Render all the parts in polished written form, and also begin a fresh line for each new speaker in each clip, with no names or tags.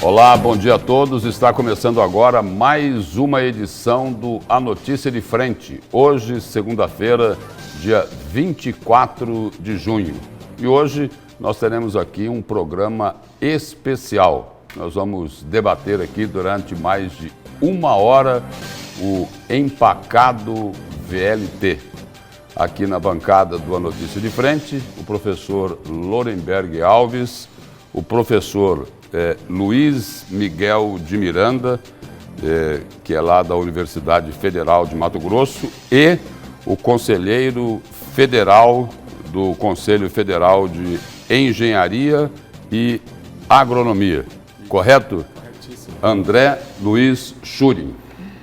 Olá, bom dia a todos. Está começando agora mais uma edição do A Notícia de Frente. Hoje, segunda-feira, dia 24 de junho. E hoje nós teremos aqui um programa especial. Nós vamos debater aqui durante mais de uma hora o empacado VLT. Aqui na bancada do A Notícia de Frente, o professor Lorenberg Alves, o professor Luiz Miguel de Miranda, que é lá da Universidade Federal de Mato Grosso, e o conselheiro federal do Conselho Federal de Engenharia e Agronomia. Correto?
Corretíssimo.
André Luiz Schuring.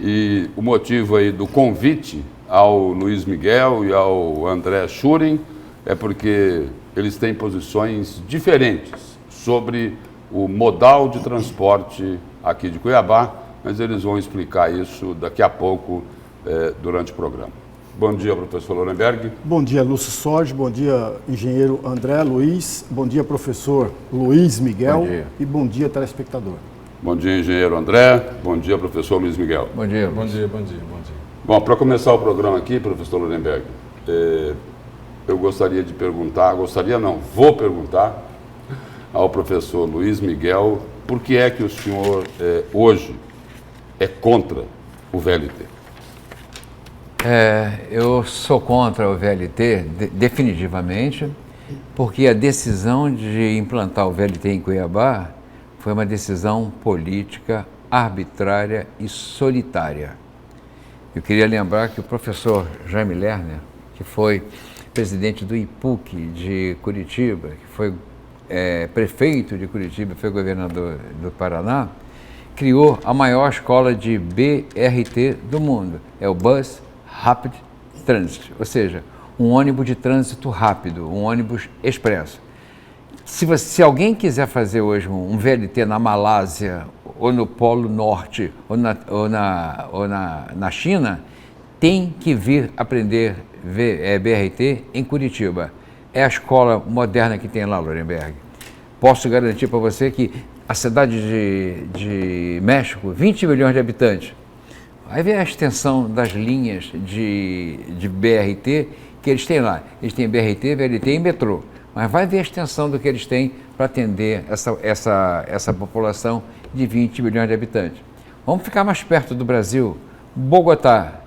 E o motivo aí do convite ao Luiz Miguel e ao André Schuring é porque eles têm posições diferentes sobre o modal de transporte aqui de Cuiabá, mas eles vão explicar isso daqui a pouco durante o programa. Bom dia, professor Lorenberg.
Bom dia, Lúcio Sorge. Bom dia, engenheiro André Luiz. Bom dia, professor Luiz Miguel.
Bom dia.
E bom dia, telespectador.
Bom dia, engenheiro André. Bom dia, professor Luiz Miguel.
Bom dia.
Bom dia, bom dia, bom dia.
Bom, para começar o programa aqui, professor Lorenberg, eu gostaria de perguntar, vou perguntar ao professor Luiz Miguel por que é que o senhor hoje é contra o VLT.
Eu sou contra o VLT definitivamente, porque a decisão de implantar o VLT em Cuiabá foi uma decisão política, arbitrária e solitária. Eu queria lembrar que o professor Jaime Lerner, que foi presidente do IPUC de Curitiba, que foi prefeito de Curitiba, foi governador do Paraná, criou a maior escola de BRT do mundo, é o Bus Rapid Transit, ou seja, um ônibus de trânsito rápido, um ônibus expresso. Se alguém quiser fazer hoje um VLT na Malásia, ou no Polo Norte, ou na China, tem que vir aprender BRT em Curitiba. É a escola moderna que tem lá, Lorenberg. Posso garantir para você que a cidade de México, 20 milhões de habitantes, aí vem a extensão das linhas de BRT que eles têm lá. Eles têm BRT, VLT e metrô. Mas vai ver a extensão do que eles têm para atender essa população de 20 milhões de habitantes. Vamos ficar mais perto do Brasil. Bogotá.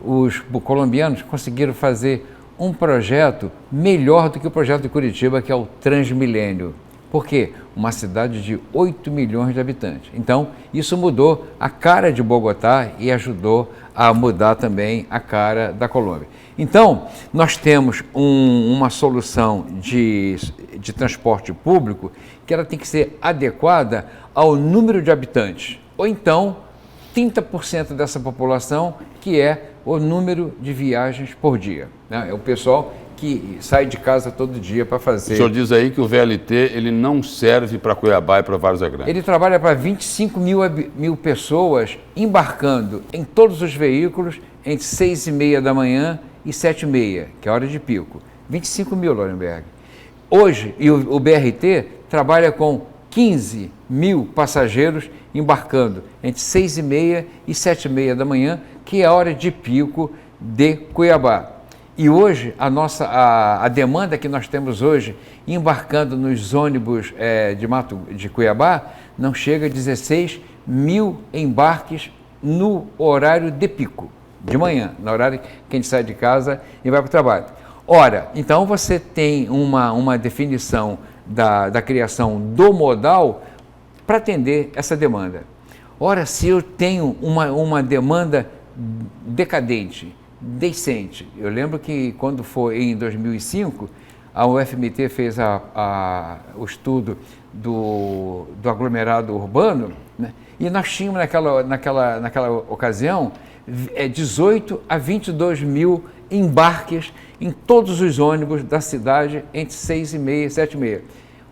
Os colombianos conseguiram fazer um projeto melhor do que o projeto de Curitiba, que é o Transmilênio. Por quê? Uma cidade de 8 milhões de habitantes. Então, isso mudou a cara de Bogotá e ajudou a mudar também a cara da Colômbia. Então, nós temos uma solução de transporte público que ela tem que ser adequada ao número de habitantes, ou então 30% dessa população, que é o número de viagens por dia. Né? É o pessoal que sai de casa todo dia para fazer...
O senhor diz aí que o VLT ele não serve para Cuiabá e para Várzea Grande.
Ele trabalha para 25 mil pessoas embarcando em todos os veículos entre 6h30 da manhã e 7h30, que é a hora de pico. 25 mil, Lorenberg. Hoje, e o BRT trabalha com 15 mil passageiros embarcando entre 6h30 e 7h30 da manhã, que é a hora de pico de Cuiabá. E hoje, a demanda que nós temos hoje, embarcando nos ônibus de Cuiabá, não chega a 16 mil embarques no horário de pico, de manhã, no horário que a gente sai de casa e vai para o trabalho. Ora, então você tem uma definição da criação do modal para atender essa demanda. Ora, se eu tenho uma demanda decadente, decente. Eu lembro que quando foi em 2005, a UFMT fez o estudo do aglomerado urbano, né? E nós tínhamos naquela ocasião 18 a 22 mil embarques em todos os ônibus da cidade entre 6h30 e 7h30.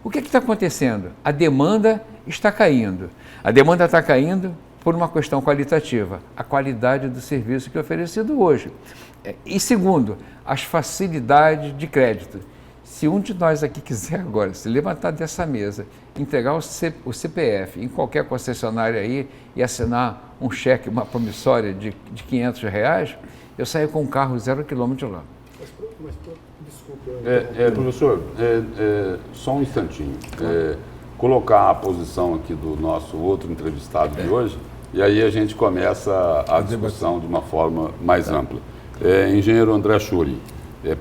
O que está acontecendo? A demanda está caindo. A demanda está caindo por uma questão qualitativa, a qualidade do serviço que é oferecido hoje. E segundo, as facilidades de crédito. Se um de nós aqui quiser agora se levantar dessa mesa, entregar o CPF em qualquer concessionária aí e assinar um cheque, uma promissória de R$500, eu saio com um carro 0 km de lá.
Desculpa.
Professor, só um instantinho. Colocar a posição aqui do nosso outro entrevistado de hoje, e aí a gente começa a discussão de uma forma mais ampla. Engenheiro André Schuri,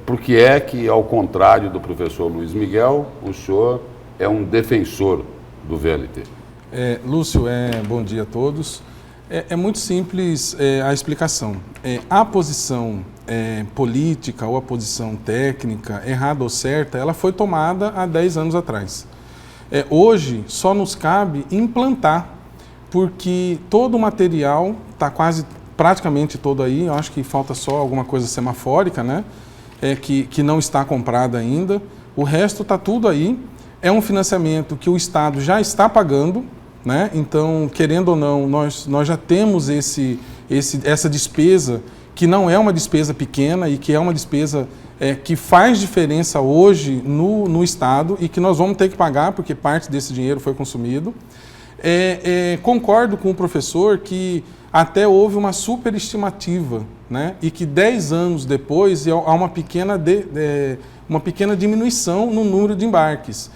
por que é que, ao contrário do professor Luiz Miguel, o senhor é um defensor do VLT?
Lúcio, bom dia a todos. É muito simples a explicação. A posição política ou a posição técnica, errada ou certa, ela foi tomada há 10 anos atrás. Hoje só nos cabe implantar, porque todo o material está praticamente todo aí, eu acho que falta só alguma coisa semafórica, né? Que não está comprada ainda. O resto está tudo aí. É um financiamento que o Estado já está pagando, né? Então, querendo ou não, nós já temos essa despesa, que não é uma despesa pequena e que é uma despesa que faz diferença hoje no Estado e que nós vamos ter que pagar, porque parte desse dinheiro foi consumido. Concordo com o professor que até houve uma superestimativa, né? E que 10 anos depois há uma pequena diminuição no número de embarques.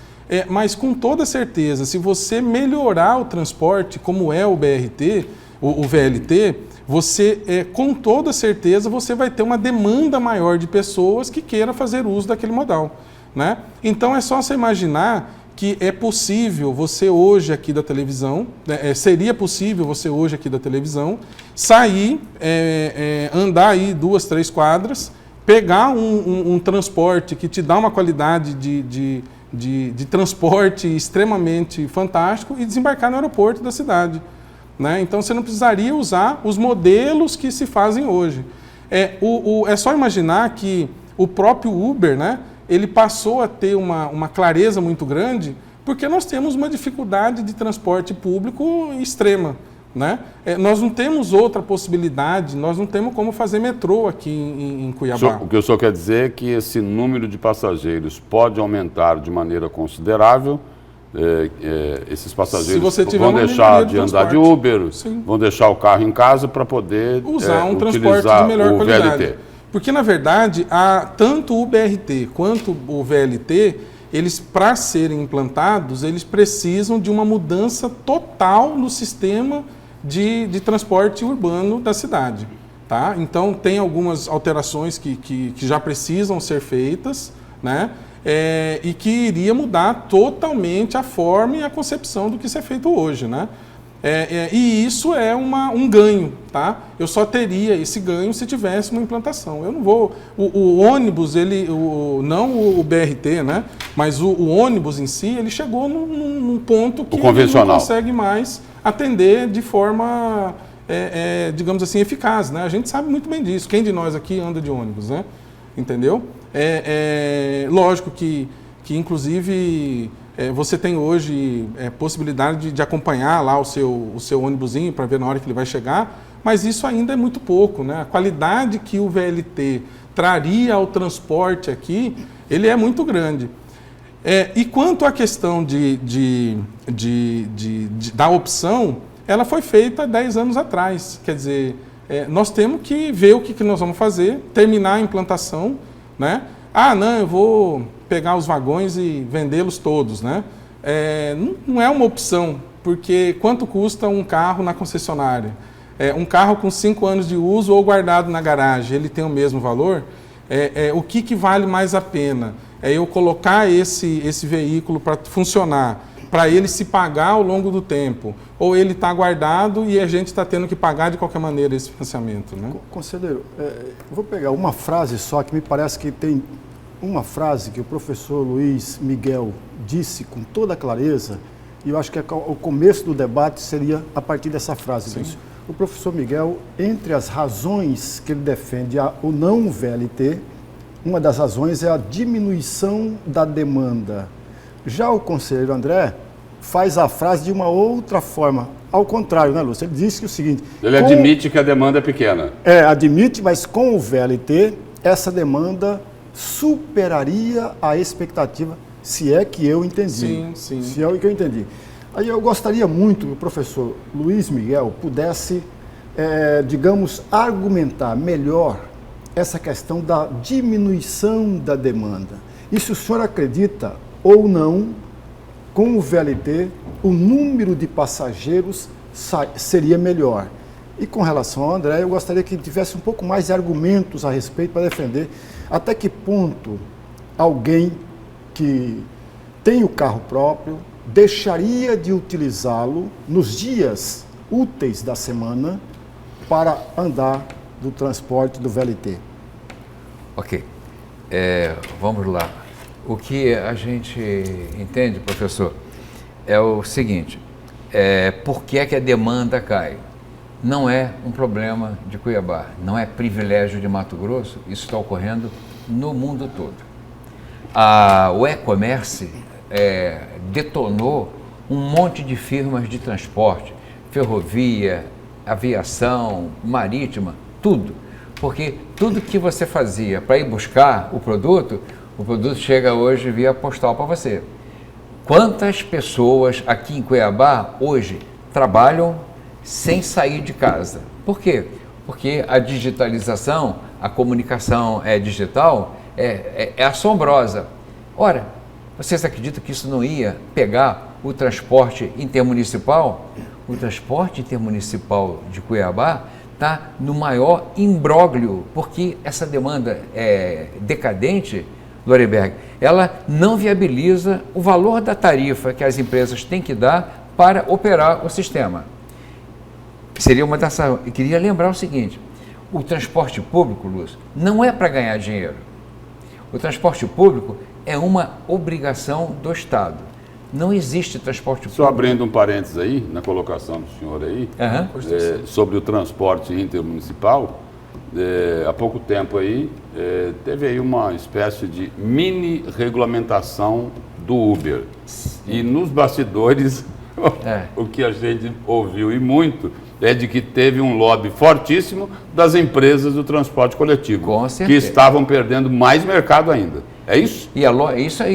Mas com toda certeza, se você melhorar o transporte, como é o BRT, o VLT, você, com toda certeza, você vai ter uma demanda maior de pessoas que queiram fazer uso daquele modal, né? Então é só você imaginar que é possível você hoje aqui da televisão, seria possível você hoje aqui da televisão, sair, andar aí 2, 3 quadras, pegar um transporte que te dá uma qualidade de transporte extremamente fantástico e desembarcar no aeroporto da cidade, né? Então você não precisaria usar os modelos que se fazem hoje. É só imaginar que o próprio Uber, né, ele passou a ter uma clareza muito grande porque nós temos uma dificuldade de transporte público extrema, né? Nós não temos outra possibilidade, nós não temos como fazer metrô aqui em Cuiabá.
O que o senhor quer dizer é que esse número de passageiros pode aumentar de maneira considerável. Esses passageiros vão deixar de andar de Uber, sim, vão deixar o carro em casa para poder
usar um transporte de melhor qualidade. VLT. Porque, na verdade, tanto o BRT quanto o VLT, eles, para serem implantados, eles precisam de uma mudança total no sistema de transporte urbano da cidade. Tá? Então, tem algumas alterações que já precisam ser feitas, né? E que iria mudar totalmente a forma e a concepção do que isso é feito hoje, né? E isso é um ganho, tá? Eu só teria esse ganho se tivesse uma implantação. Eu não vou... O ônibus, não o BRT, né? Mas o ônibus em si, ele chegou num ponto que ele não consegue mais atender de forma, digamos assim, eficaz, né? A gente sabe muito bem disso. Quem de nós aqui anda de ônibus, né? Entendeu? Lógico que inclusive... você tem hoje possibilidade de acompanhar lá o seu ônibusinho para ver na hora que ele vai chegar, mas isso ainda é muito pouco, né? A qualidade que o VLT traria ao transporte aqui, ele é muito grande. E quanto à questão da opção, ela foi feita 10 anos atrás. Quer dizer, nós temos que ver o que nós vamos fazer, terminar a implantação, né? Não, eu vou pegar os vagões e vendê-los todos, né? Não é uma opção, porque quanto custa um carro na concessionária? Um carro com 5 anos de uso ou guardado na garagem, ele tem o mesmo valor? O que vale mais a pena? Eu colocar esse veículo para funcionar, para ele se pagar ao longo do tempo, ou ele está guardado e a gente está tendo que pagar de qualquer maneira esse financiamento, né?
Conselheiro, eu vou pegar uma frase só que me parece que tem uma frase que o professor Luiz Miguel disse com toda clareza, e eu acho que o começo do debate seria a partir dessa frase. Sim. O professor Miguel, entre as razões que ele defende o não VLT, uma das razões é a diminuição da demanda. Já o conselheiro André faz a frase de uma outra forma, ao contrário, né, Lúcio? Ele disse que o seguinte...
Ele admite que a demanda é pequena.
Admite, mas com o VLT, essa demanda superaria a expectativa, se é que eu entendi.
Sim, sim.
Se é que eu entendi. Aí eu gostaria muito que o professor Luiz Miguel pudesse, digamos, argumentar melhor essa questão da diminuição da demanda. E se o senhor acredita ou não, com o VLT, o número de passageiros seria melhor. E com relação ao André, eu gostaria que tivesse um pouco mais de argumentos a respeito para defender até que ponto alguém que tem o carro próprio deixaria de utilizá-lo nos dias úteis da semana para andar do transporte do VLT.
Ok. Vamos lá. O que a gente entende, professor, é o seguinte, por que é que a demanda cai? Não é um problema de Cuiabá, não é privilégio de Mato Grosso, isso está ocorrendo no mundo todo. O e-commerce detonou um monte de firmas de transporte, ferrovia, aviação, marítima, tudo. Porque tudo que você fazia para ir buscar o produto chega hoje via postal para você. Quantas pessoas aqui em Cuiabá hoje trabalham sem sair de casa? Por quê? Porque a digitalização, a comunicação digital é assombrosa. Ora, vocês acreditam que isso não ia pegar o transporte intermunicipal? O transporte intermunicipal de Cuiabá está no maior imbróglio, porque essa demanda decadente, Lorenberg, ela não viabiliza o valor da tarifa que as empresas têm que dar para operar o sistema. Seria uma dessas. Eu queria lembrar o seguinte: o transporte público, Lúcio, não é para ganhar dinheiro. O transporte público é uma obrigação do Estado. Não existe transporte público.
Só abrindo um parênteses aí, na colocação do senhor aí, sobre o transporte intermunicipal, há pouco tempo aí, teve aí uma espécie de mini regulamentação do Uber. E nos bastidores, o que a gente ouviu e muito, é de que teve um lobby fortíssimo das empresas do transporte coletivo,
com certeza,
que estavam perdendo mais mercado ainda. É isso?
E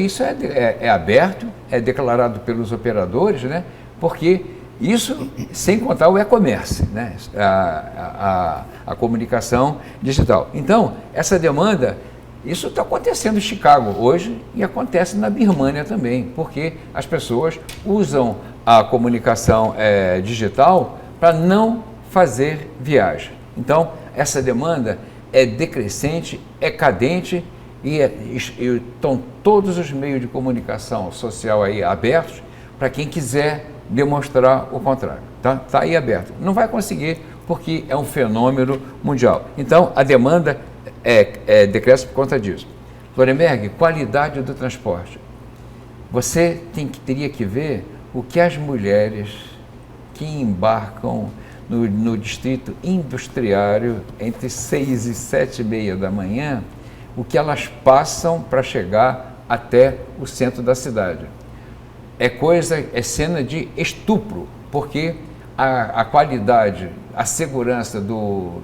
isso é aberto, é declarado pelos operadores, né? Porque isso sem contar o e-commerce, né? A comunicação digital. Então, essa demanda, isso está acontecendo em Chicago hoje e acontece na Birmânia também, porque as pessoas usam a comunicação digital para não fazer viagem. Então, essa demanda é decrescente, é cadente e estão todos os meios de comunicação social aí abertos para quem quiser demonstrar o contrário. Tá aí aberto. Não vai conseguir porque é um fenômeno mundial. Então, a demanda decresce por conta disso. Lorenberg, qualidade do transporte. Você teria que ver o que as mulheres que embarcam no distrito industriário entre 6 e 7h30 da manhã, o que elas passam para chegar até o centro da cidade. É cena de estupro, porque a qualidade, a segurança do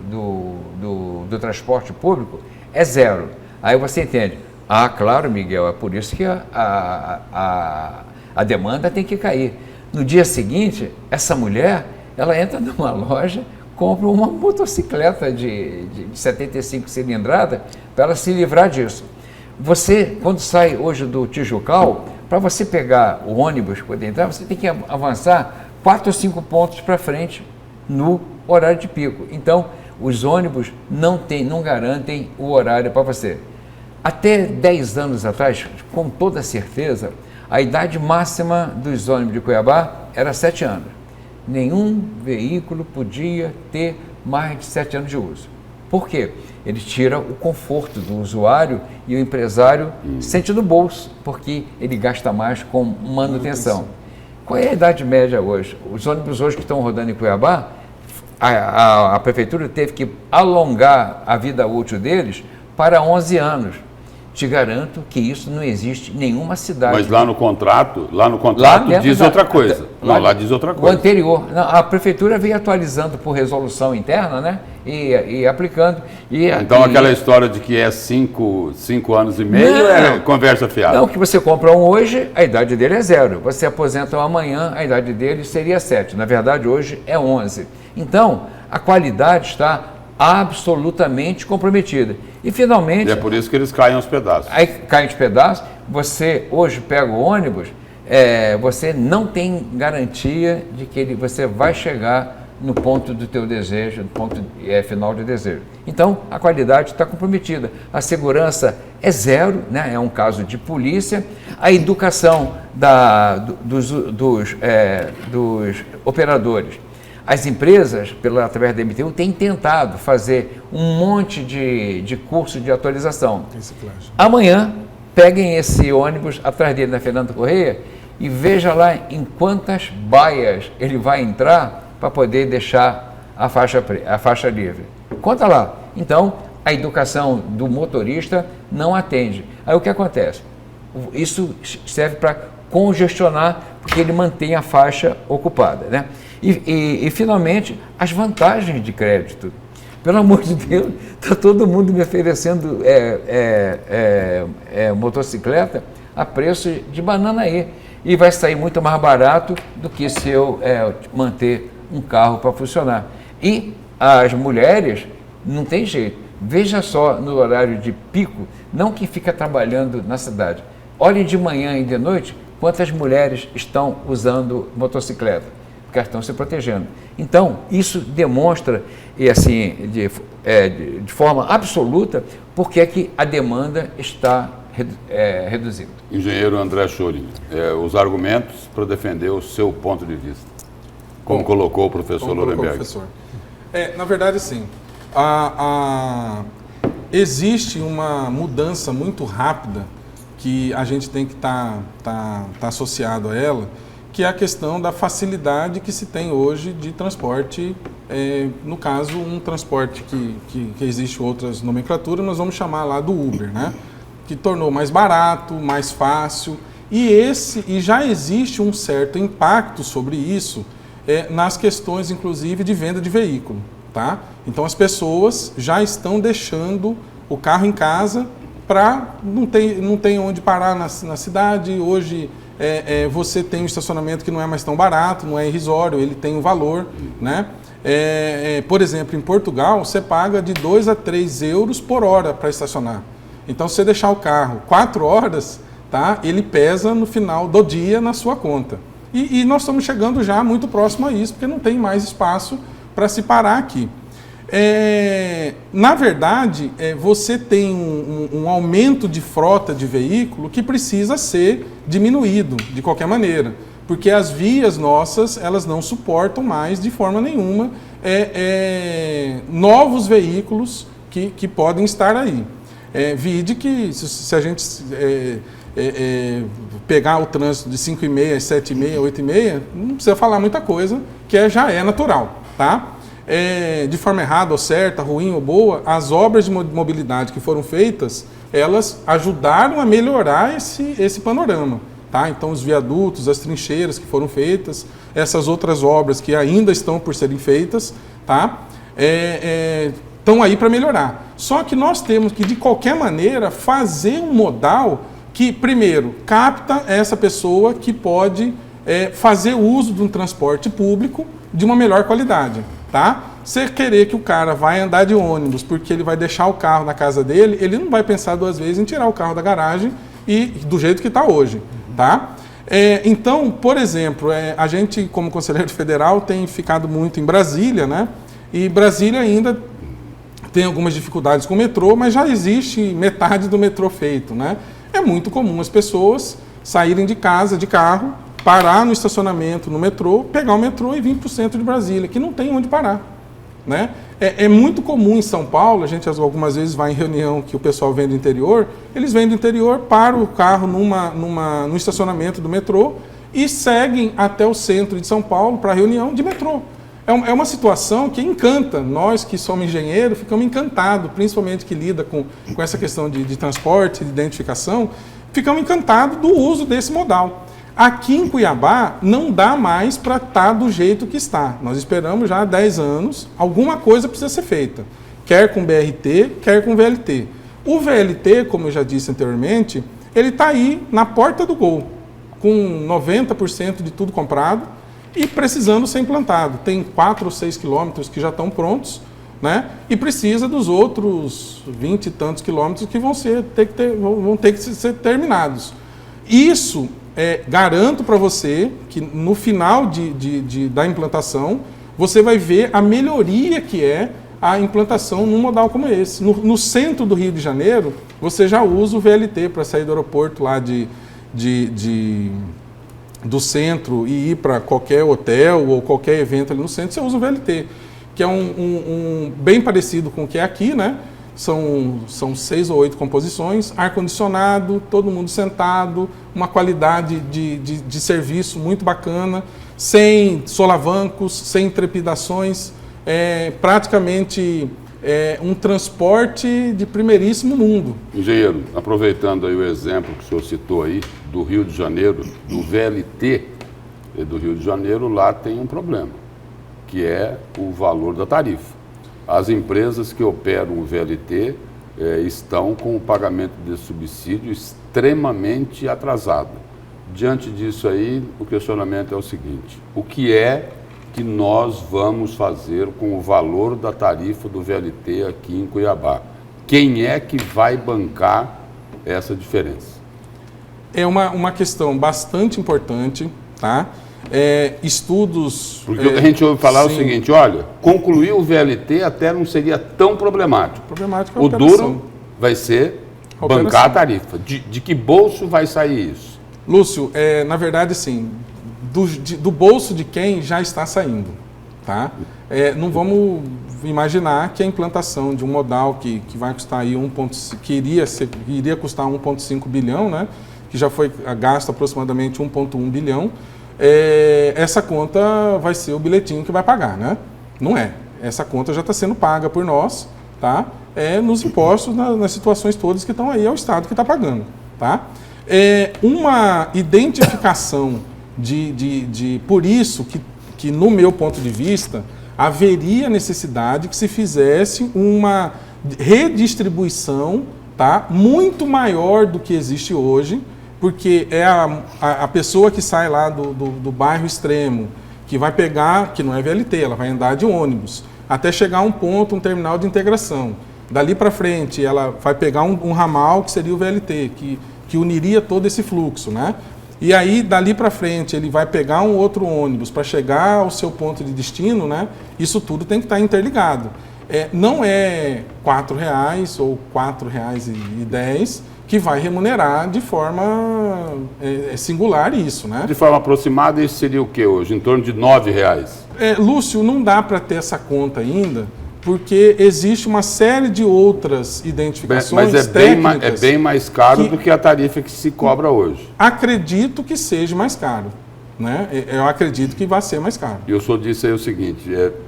transporte público é zero. Aí você entende, claro, Miguel, é por isso que a demanda tem que cair. No dia seguinte, essa mulher, ela entra numa loja, compra uma motocicleta de 75 cilindrada para ela se livrar disso. Você, quando sai hoje do Tijucal, para você pegar o ônibus, poder entrar, você tem que avançar 4 ou 5 pontos para frente no horário de pico. Então, os ônibus não garantem o horário para você. Até 10 anos atrás, com toda certeza, a idade máxima dos ônibus de Cuiabá era 7 anos. Nenhum veículo podia ter mais de 7 anos de uso. Por quê? Ele tira o conforto do usuário e o empresário sente no bolso, porque ele gasta mais com manutenção. Qual é a idade média hoje? Os ônibus hoje que estão rodando em Cuiabá, a prefeitura teve que alongar a vida útil deles para 11 anos. Te garanto que isso não existe em nenhuma cidade.
Mas lá no contrato diz outra coisa. Lá diz outra coisa.
O anterior, a prefeitura veio atualizando por resolução interna, né? E aplicando.
Então aquela história de que é 5 anos e meio é conversa fiada.
Não, que você compra um hoje, a idade dele é 0. Você aposenta um amanhã, a idade dele seria 7. Na verdade, hoje é 11. Então, a qualidade está absolutamente comprometida. E finalmente...
E é por isso que eles caem aos pedaços.
Aí caem aos pedaços, você hoje pega o ônibus, você não tem garantia de que você vai chegar no ponto do teu desejo, no ponto final de desejo. Então, a qualidade está comprometida. A segurança é 0, né? É um caso de polícia. A educação dos operadores. As empresas, através da MTU, têm tentado fazer um monte de curso de atualização. Amanhã, peguem esse ônibus atrás dele na Fernando Correia e veja lá em quantas baias ele vai entrar para poder deixar a faixa livre. Conta lá. Então, a educação do motorista não atende. Aí o que acontece? Isso serve para congestionar, porque ele mantém a faixa ocupada, né? E finalmente, as vantagens de crédito. Pelo amor de Deus, está todo mundo me oferecendo motocicleta a preço de banana aí. E vai sair muito mais barato do que se eu manter um carro para funcionar. E as mulheres, não tem jeito. Veja só no horário de pico, não que fica trabalhando na cidade. Olhem de manhã e de noite quantas mulheres estão usando motocicleta, porque elas estão se protegendo. Então, isso demonstra, assim, de forma absoluta, porque é que a demanda está reduzida.
Engenheiro André Schoring, os argumentos para defender o seu ponto de vista, como colocou o professor Lorenberg.
Na verdade, sim. Existe uma mudança muito rápida que a gente tem que estar associado a ela, que é a questão da facilidade que se tem hoje de transporte, no caso, um transporte que existe outras nomenclaturas, nós vamos chamar lá do Uber, né? Que tornou mais barato, mais fácil, e já existe um certo impacto sobre isso nas questões, inclusive, de venda de veículo, tá? Então, as pessoas já estão deixando o carro em casa para não tem onde parar na cidade. Hoje você tem um estacionamento que não é mais tão barato, não é irrisório, ele tem um valor, né? Por exemplo, em Portugal, você paga de 2 a 3 euros por hora para estacionar. Então, se você deixar o carro 4 horas, tá? Ele pesa no final do dia na sua conta. E nós estamos chegando já muito próximo a isso, porque não tem mais espaço para se parar aqui. Na verdade, você tem um aumento de frota de veículo que precisa ser diminuído de qualquer maneira, porque as vias nossas, elas não suportam mais de forma nenhuma novos veículos que podem estar aí. Vide que se a gente pegar o trânsito de 5h30, 7h30, 8h30, não precisa falar muita coisa, que já é natural, tá? De forma errada ou certa, ruim ou boa, as obras de mobilidade que foram feitas, elas ajudaram a melhorar esse panorama, tá? Então, os viadutos, as trincheiras que foram feitas, essas outras obras que ainda estão por serem feitas, tá? Estão aí para melhorar. Só que nós temos que, de qualquer maneira, fazer um modal que, primeiro, capta essa pessoa que pode fazer uso de um transporte público de uma melhor qualidade. Tá? Você querer que o cara vai andar de ônibus porque ele vai deixar o carro na casa dele, ele não vai pensar 2 vezes em tirar o carro da garagem e do jeito que está hoje. Tá? Então, por exemplo, a gente, como conselheiro federal, tem ficado muito em Brasília, né? E Brasília ainda tem algumas dificuldades com o metrô, mas já existe metade do metrô feito, né? É muito comum as pessoas saírem de casa, de carro, parar no estacionamento, no metrô, pegar o metrô e vir para o centro de Brasília, que não tem onde parar, né? É muito comum em São Paulo, a gente algumas vezes vai em reunião que o pessoal vem do interior, eles vêm do interior, param o carro no estacionamento do metrô e seguem até o centro de São Paulo para a reunião de metrô. É uma situação que encanta. Nós que somos engenheiros ficamos encantados, principalmente que lida com essa questão de transporte, de identificação, ficamos encantados do uso desse modal. Aqui em Cuiabá não dá mais para estar do jeito que está. Nós esperamos já há 10 anos, alguma coisa precisa ser feita, quer com BRT, quer com VLT. O VLT, como eu já disse anteriormente, ele está aí na porta do gol, com 90% de tudo comprado, e precisando ser implantado. Tem 4 ou 6 quilômetros que já estão prontos, né? E precisa dos outros 20 e tantos quilômetros que vão ter que ser terminados. Isso, garanto para você que no final da implantação, você vai ver a melhoria que é a implantação num modal como esse. No centro do Rio de Janeiro, você já usa o VLT para sair do aeroporto lá do centro e ir para qualquer hotel ou qualquer evento ali no centro, você usa o VLT, que é bem parecido com o que é aqui, né? São 6 ou 8 composições, ar-condicionado, todo mundo sentado, uma qualidade de serviço muito bacana, sem solavancos, sem trepidações, praticamente um transporte de primeiríssimo mundo.
Engenheiro, aproveitando aí o exemplo que o senhor citou aí, do Rio de Janeiro, do VLT do Rio de Janeiro, lá tem um problema, que é o valor da tarifa. As empresas que operam o VLT estão com o pagamento de subsídio extremamente atrasado. Diante disso aí, o questionamento é o seguinte: o que é que nós vamos fazer com o valor da tarifa do VLT aqui em Cuiabá? Quem é que vai bancar essa diferença?
É uma questão bastante importante, tá? Estudos...
Porque a gente ouve falar o seguinte, olha, concluir o VLT até não seria tão problemático.
Problemático é
o duro vai ser bancar a tarifa. De que bolso vai sair isso?
Lúcio, na verdade, sim, do bolso de quem já está saindo, tá? Não vamos imaginar que a implantação de um modal que vai custar aí que iria custar 1,5 bilhão, né? Que já foi gasto aproximadamente 1,1 bilhão, essa conta vai ser o bilhetinho que vai pagar, né? Não é. Essa conta já está sendo paga por nós, tá? Nos impostos, nas situações todas que estão aí, é o Estado que está pagando, tá? Uma identificação por isso que, no meu ponto de vista, haveria necessidade que se fizesse uma redistribuição, tá? Muito maior do que existe hoje, porque é a pessoa que sai lá do bairro extremo, que vai pegar, que não é VLT, ela vai andar de ônibus, até chegar a um terminal de integração. Dali para frente, ela vai pegar um ramal, que seria o VLT, que uniria todo esse fluxo, né? E aí, dali para frente, ele vai pegar um outro ônibus para chegar ao seu ponto de destino, né? Isso tudo tem que estar interligado. Não é R$4 ou R$4,10 que vai remunerar de forma singular isso, né?
De forma aproximada, isso seria o que hoje? Em torno de R$9?
Lúcio, não dá para ter essa conta ainda, porque existe uma série de outras identificações
técnicas. Mas é bem mais caro do que a tarifa que se cobra hoje.
Acredito que seja mais caro, né? Eu acredito que vai ser mais caro.
E o senhor disse aí o seguinte,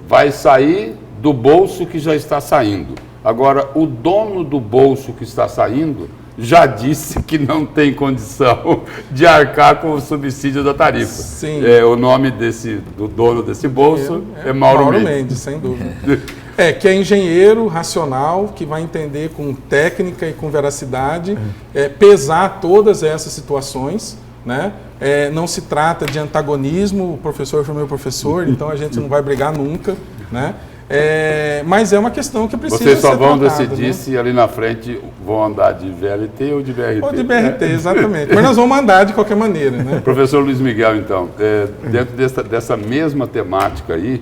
vai sair do bolso que já está saindo. Agora, o dono do bolso que está saindo já disse que não tem condição de arcar com o subsídio da tarifa.
Sim.
O nome do dono desse bolso é Mauro Mendes,
sem dúvida. Que é engenheiro racional, que vai entender com técnica e com veracidade, pesar todas essas situações, né? Não se trata de antagonismo, o professor foi meu professor, então a gente não vai brigar nunca, né? Mas é uma questão que precisa ser
Vocês só vão
tratada,
decidir, né? Se ali na frente vão andar de VLT ou de BRT.
Ou de BRT, exatamente. Mas nós vamos andar de qualquer maneira, né?
Professor Luiz Miguel, então, dentro dessa mesma temática aí,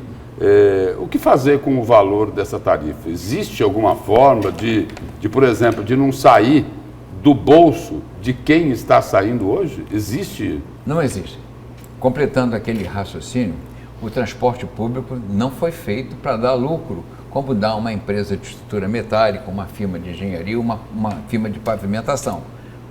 o que fazer com o valor dessa tarifa? Existe alguma forma de, por exemplo, de não sair do bolso de quem está saindo hoje? Existe?
Não existe. Completando aquele raciocínio, o transporte público não foi feito para dar lucro, como dá uma empresa de estrutura metálica, uma firma de engenharia, uma firma de pavimentação.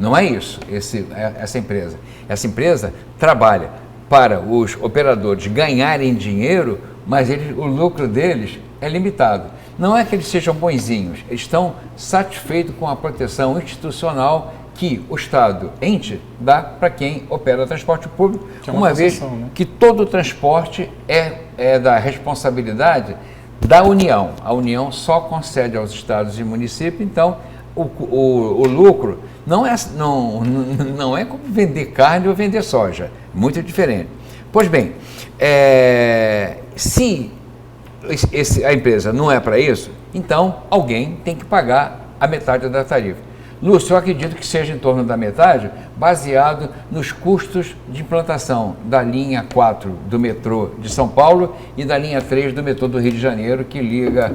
Não é isso, essa empresa. Essa empresa trabalha para os operadores ganharem dinheiro mas o lucro deles é limitado. Não é que eles sejam bonzinhos, eles estão satisfeitos com a proteção institucional que o Estado, ente, dá para quem opera transporte público, uma vez que todo o transporte é da responsabilidade da União. A União só concede aos estados e municípios, então o lucro não é como vender carne ou vender soja, muito diferente. Pois bem, se a empresa não é para isso, então alguém tem que pagar a metade da tarifa. Lúcio, eu acredito que seja em torno da metade, baseado nos custos de implantação da linha 4 do metrô de São Paulo e da linha 3 do metrô do Rio de Janeiro, que liga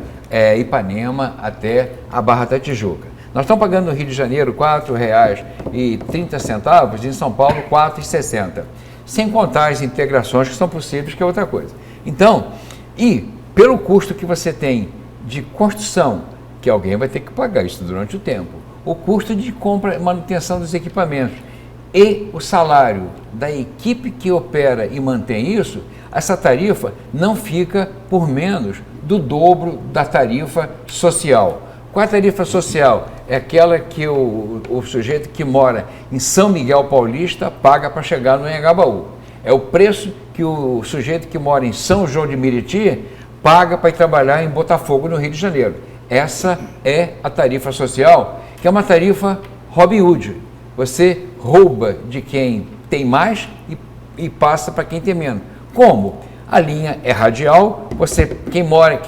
Ipanema até a Barra da Tijuca. Nós estamos pagando no Rio de Janeiro R$ 4,30 e em São Paulo R$ 4,60, sem contar as integrações que são possíveis, que é outra coisa. Então, e pelo custo que você tem de construção, que alguém vai ter que pagar isso durante o tempo, o custo de compra e manutenção dos equipamentos e o salário da equipe que opera e mantém isso, essa tarifa não fica por menos do dobro da tarifa social. Qual é a tarifa social? É aquela que o sujeito que mora em São Miguel Paulista paga para chegar no Anhangabaú. É o preço que o sujeito que mora em São João de Meriti paga para ir trabalhar em Botafogo, no Rio de Janeiro. Essa é a tarifa social, que é uma tarifa Robin Hood. Você rouba de quem tem mais e passa para quem tem menos. Como? A linha é radial,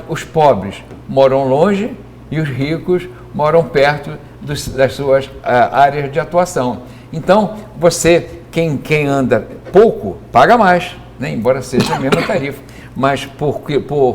os pobres moram longe e os ricos moram perto das suas áreas de atuação. Então, quem anda pouco, paga mais, né? Embora seja a mesma tarifa. Mas por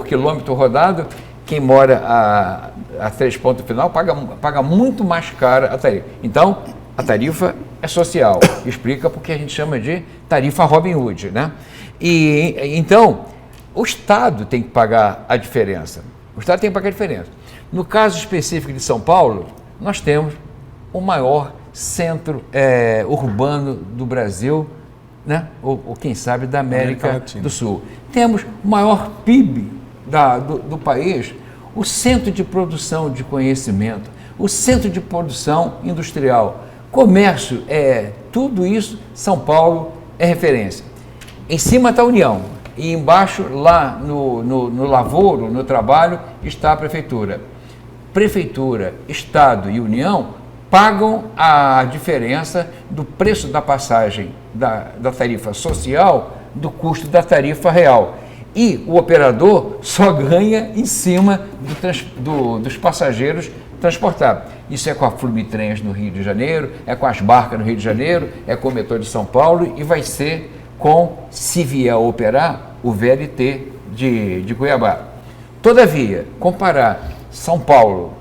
quilômetro rodado, quem mora a 3 pontos final paga muito mais cara a tarifa. Então, a tarifa é social. Explica porque a gente chama de tarifa Robin Hood, né? E então, o Estado tem que pagar a diferença. O Estado tem que pagar a diferença. No caso específico de São Paulo, nós temos o maior centro urbano do Brasil, né? Ou quem sabe da América do Sul. Temos o maior PIB do país, o centro de produção de conhecimento, o centro de produção industrial, comércio, tudo isso, São Paulo é referência. Em cima está a União e embaixo, lá no lavoro, no trabalho, está a Prefeitura. Prefeitura, Estado e União pagam a diferença do preço da passagem da tarifa social do custo da real. E o operador só ganha em cima dos passageiros transportados. Isso é com a Flumitrens no Rio de Janeiro, é com as barcas no Rio de Janeiro, é com o metrô de São Paulo e vai ser se vier a operar, o VLT de Cuiabá. Todavia, comparar São Paulo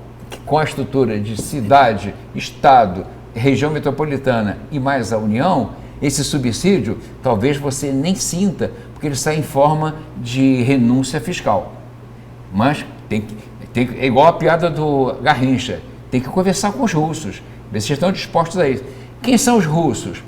com a estrutura de cidade, estado, região metropolitana e mais a União, esse subsídio talvez você nem sinta, porque ele sai em forma de renúncia fiscal. Mas é igual a piada do Garrincha, tem que conversar com os russos, ver se estão dispostos a isso. Quem são os russos?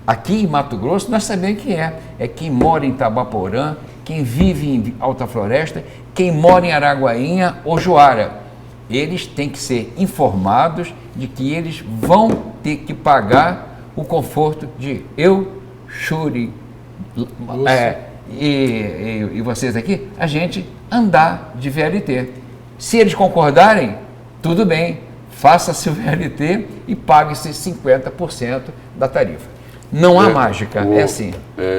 Aqui em Mato Grosso nós sabemos quem é quem mora em Tabaporã, quem vive em Alta Floresta, quem mora em Araguainha ou Juara. Eles têm que ser informados de que eles vão ter que pagar o conforto de Shuri e vocês aqui, a gente andar de VLT. Se eles concordarem, tudo bem, faça-se o VLT e pague-se 50% da tarifa. Não há mágica, é assim.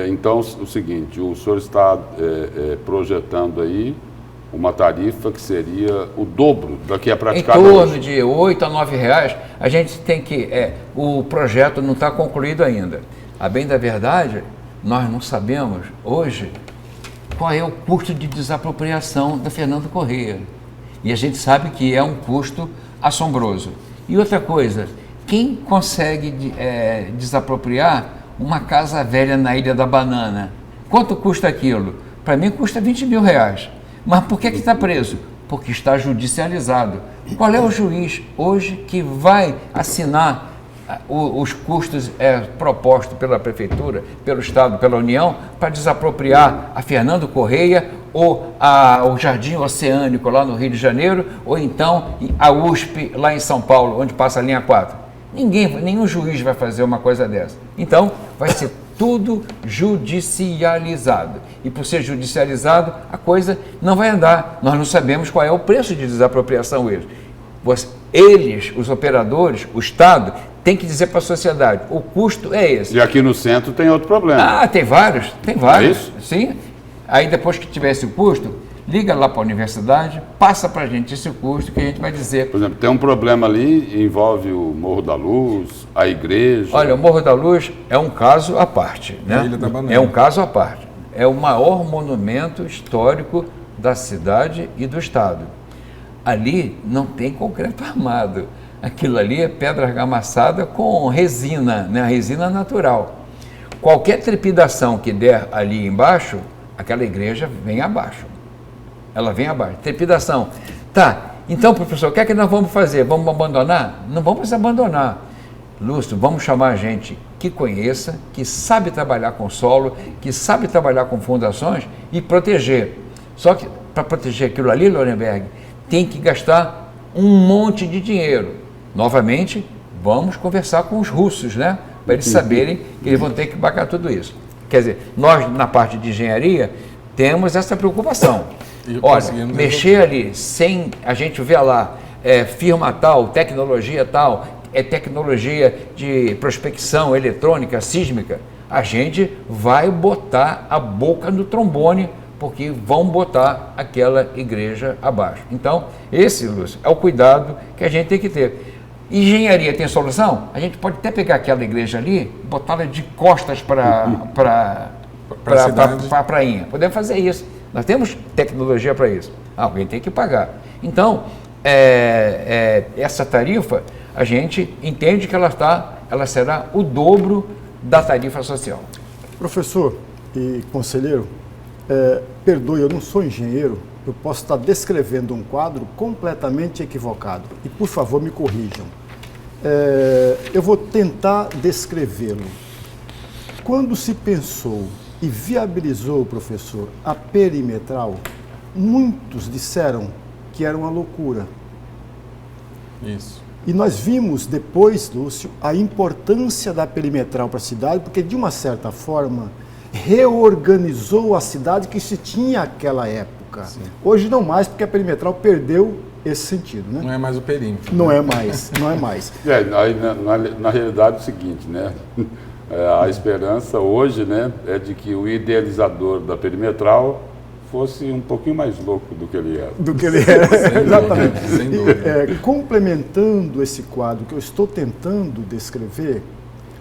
Então, o seguinte, o senhor está projetando aí uma tarifa que seria o dobro da que é praticada hoje. Em
torno de R$ 8 a R$ 9, a gente tem que... o projeto não está concluído ainda. A bem da verdade, nós não sabemos hoje qual é o custo de desapropriação da Fernando Corrêa. E a gente sabe que é um custo assombroso. E outra coisa, quem consegue desapropriar uma casa velha na Ilha da Banana? Quanto custa aquilo? Para mim custa R$ 20 mil. Mas por que está preso? Porque está judicializado. Qual é o juiz hoje que vai assinar os custos propostos pela Prefeitura, pelo Estado, pela União, para desapropriar a Fernando Corrêa ou o Jardim Oceânico lá no Rio de Janeiro, ou então a USP lá em São Paulo, onde passa a linha 4. Nenhum juiz vai fazer uma coisa dessa. Então, vai ser tudo judicializado. E por ser judicializado, a coisa não vai andar. Nós não sabemos qual é o preço de desapropriação eles, os operadores, o Estado, tem que dizer para a sociedade, o custo é esse.
E aqui no centro tem outro problema.
Tem vários. É
isso?
Sim. Aí depois que tivesse o custo, liga lá para a universidade, passa para a gente esse custo que a gente vai dizer.
Por exemplo, tem um problema ali, envolve o Morro da Luz, a igreja.
Olha, o Morro da Luz é um caso à parte, né? É um caso à parte. É o maior monumento histórico da cidade e do estado. Ali não tem concreto armado. Aquilo ali é pedra argamassada com resina, né? Resina natural. Qualquer trepidação que der ali embaixo, aquela igreja vem abaixo. Ela vem abaixo. Trepidação. Tá, então, professor, o que é que nós vamos fazer? Vamos abandonar? Não vamos abandonar. Lúcio, vamos chamar gente que conheça, que sabe trabalhar com solo, que sabe trabalhar com fundações e proteger. Só que para proteger aquilo ali, Lorenberg, tem que gastar um monte de dinheiro. Novamente, vamos conversar com os russos, né? Para eles saberem que eles vão ter que pagar tudo isso. Quer dizer, nós na parte de engenharia temos essa preocupação. Olha, mexer ali sem a gente ver lá, firma tal, tecnologia tal, tecnologia de prospecção eletrônica, sísmica, a gente vai botar a boca no trombone, porque vão botar aquela igreja abaixo. Então, esse, Lúcio, é o cuidado que a gente tem que ter. Engenharia tem solução? A gente pode até pegar aquela igreja ali, botá-la de costas para a prainha. Podemos fazer isso. Nós temos tecnologia para isso. Alguém tem que pagar. Então, essa tarifa, a gente entende que ela será o dobro da tarifa social.
Professor e conselheiro, perdoe, eu não sou engenheiro, eu posso estar descrevendo um quadro completamente equivocado. E, por favor, me corrijam. Eu vou tentar descrevê-lo. Quando se pensou e viabilizou, professor, a perimetral, muitos disseram que era uma loucura.
Isso.
E nós vimos depois, Lúcio, a importância da perimetral para a cidade, porque, de uma certa forma, reorganizou a cidade que se tinha naquela época. Sim. Hoje não mais, porque a perimetral perdeu esse sentido, né?
Não é mais o perímetro.
Não é mais, não é mais.
Na realidade é o seguinte, né? A esperança hoje, né, é de que o idealizador da perimetral fosse um pouquinho mais louco do que ele era.
Do que ele era, exatamente.
Sem dúvida.
Complementando esse quadro que eu estou tentando descrever,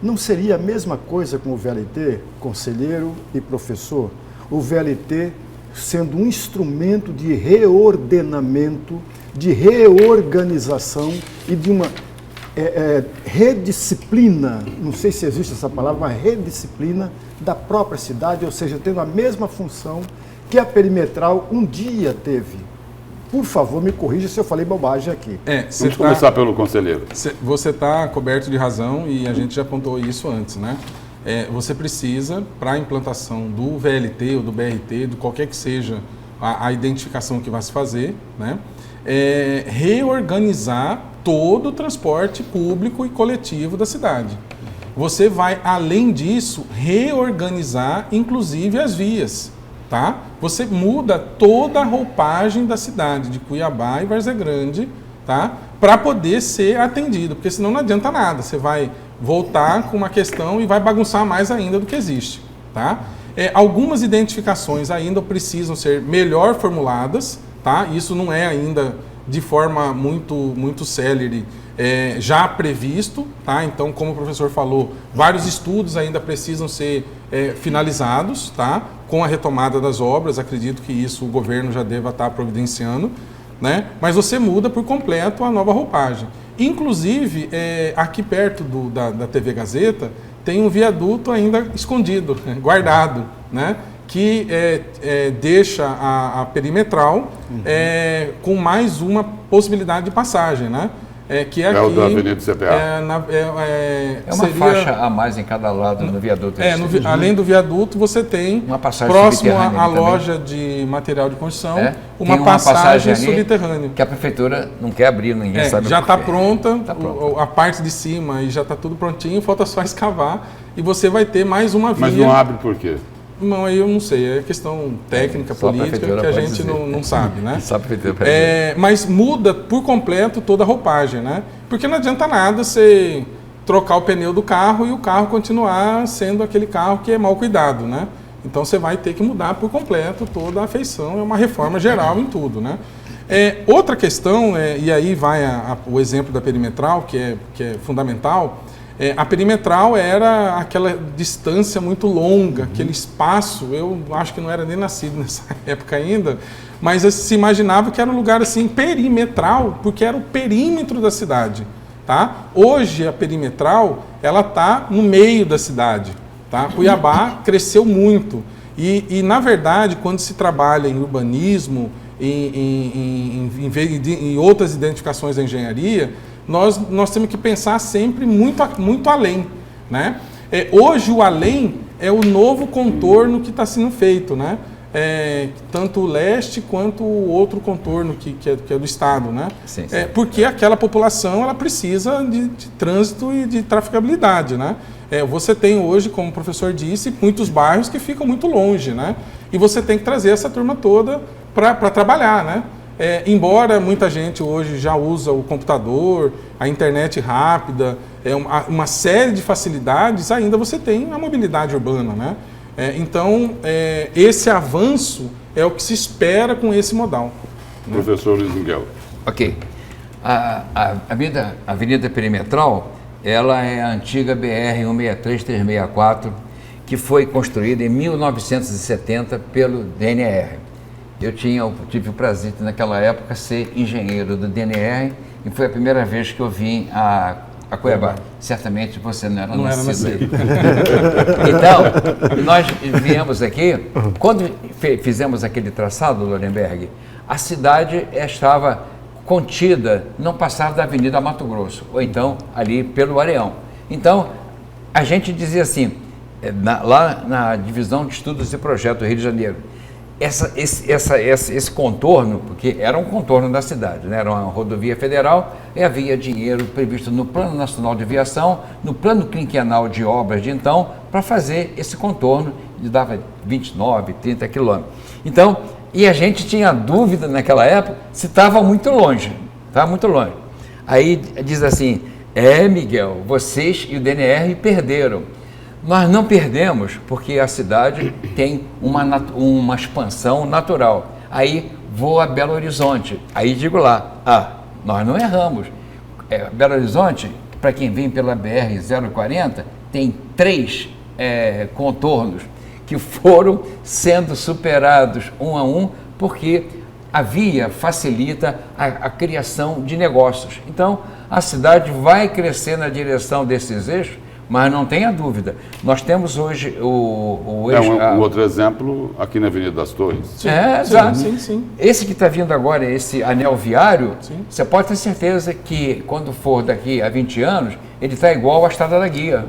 não seria a mesma coisa com o VLT, conselheiro e professor? O VLT sendo um instrumento de reordenamento, de reorganização e de uma redisciplina, não sei se existe essa palavra, uma redisciplina da própria cidade, ou seja, tendo a mesma função que a perimetral um dia teve. Por favor, me corrija se eu falei bobagem aqui.
Vamos começar pelo conselheiro.
Você está coberto de razão e a gente já apontou isso antes, né? Você precisa, para a implantação do VLT ou do BRT, de qualquer que seja a identificação que vai se fazer, né? Reorganizar todo o transporte público e coletivo da cidade. Você vai, além disso, reorganizar, inclusive, as vias, tá? Você muda toda a roupagem da cidade, de Cuiabá e Várzea Grande, tá? Para poder ser atendido, porque senão não adianta nada. Você vai voltar com uma questão e vai bagunçar mais ainda do que existe, tá? Algumas identificações ainda precisam ser melhor formuladas, tá? Isso não é ainda de forma muito célere, já previsto, tá? Então, como o professor falou, vários estudos ainda precisam ser finalizados, tá? Com a retomada das obras, acredito que isso o governo já deva estar providenciando, né? Mas você muda por completo a nova roupagem. Inclusive, aqui perto da TV Gazeta, tem um viaduto ainda escondido, guardado, né? Que deixa a perimetral com mais uma possibilidade de passagem, né? que aqui...
É o da Avenida do CPA.
É uma faixa a mais em cada lado no viaduto.
Além do viaduto, você tem,
uma passagem
próximo à loja de material de construção, uma passagem subterrânea.
Que a prefeitura não quer abrir, ninguém sabe
já está
pronta,
a parte de cima e já está tudo prontinho, falta só escavar e você vai ter mais uma via.
Mas não abre por quê?
Não, aí eu não sei, é questão técnica, política, que a gente não sabe, né?
Só a prefeitura
mas muda por completo toda a roupagem, né? Porque não adianta nada você trocar o pneu do carro e o carro continuar sendo aquele carro que é mal cuidado, né? Então você vai ter que mudar por completo toda a feição, é uma reforma geral em tudo, né? Outra questão, e aí vai o exemplo da perimetral, que é fundamental. A perimetral era aquela distância muito longa, aquele espaço, eu acho que não era nem nascido nessa época ainda, mas se imaginava que era um lugar assim perimetral, porque era o perímetro da cidade, tá? Hoje a perimetral, ela está no meio da cidade, tá? Cuiabá cresceu muito e na verdade, quando se trabalha em urbanismo, em outras identificações da engenharia, nós temos que pensar sempre muito além, né? Hoje o além é o novo contorno que está sendo feito, né? Tanto o leste quanto o outro contorno que é do estado, né?
Sim.
Porque aquela população ela precisa de trânsito e de traficabilidade, né? Você tem hoje, como o professor disse, muitos bairros que ficam muito longe, né? E você tem que trazer essa turma toda para trabalhar, né? Embora muita gente hoje já usa o computador, a internet rápida, uma série de facilidades, ainda você tem a mobilidade urbana, né? Então, esse avanço é o que se espera com esse modal.
Professor Luiz Miguel.
Ok. A Avenida Perimetral, ela é a antiga BR-163-364, que foi construída em 1970 pelo DNR. Eu tive o prazer de, naquela época, ser engenheiro do DNR e foi a primeira vez que eu vim a Cuiabá. Certamente você não era nascido. Então, nós viemos aqui, quando fizemos aquele traçado, Lorenberg, a cidade estava contida, não passava da Avenida Mato Grosso, ou então ali pelo Areão. Então, a gente dizia assim, lá na Divisão de Estudos e Projetos do Rio de Janeiro, esse contorno, porque era um contorno da cidade, né? Era uma rodovia federal e havia dinheiro previsto no Plano Nacional de Viação, no Plano Quinquenal de Obras de então, para fazer esse contorno, que dava 29, 30 quilômetros. Então, e a gente tinha dúvida naquela época se estava muito longe, Aí diz assim, Miguel, vocês e o DNR perderam. Nós não perdemos porque a cidade tem uma expansão natural. Aí vou a Belo Horizonte, aí digo lá, nós não erramos. Belo Horizonte, para quem vem pela BR-040, tem 3 contornos que foram sendo superados um a um, porque a via facilita a criação de negócios. Então, a cidade vai crescer na direção desses eixos, mas não tenha dúvida, nós temos hoje o eixo...
Um outro exemplo aqui na Avenida das Torres.
Exato.
Sim.
Esse que está vindo agora, esse anel viário, você pode ter certeza que quando for daqui a 20 anos, ele está igual à Estrada da Guia.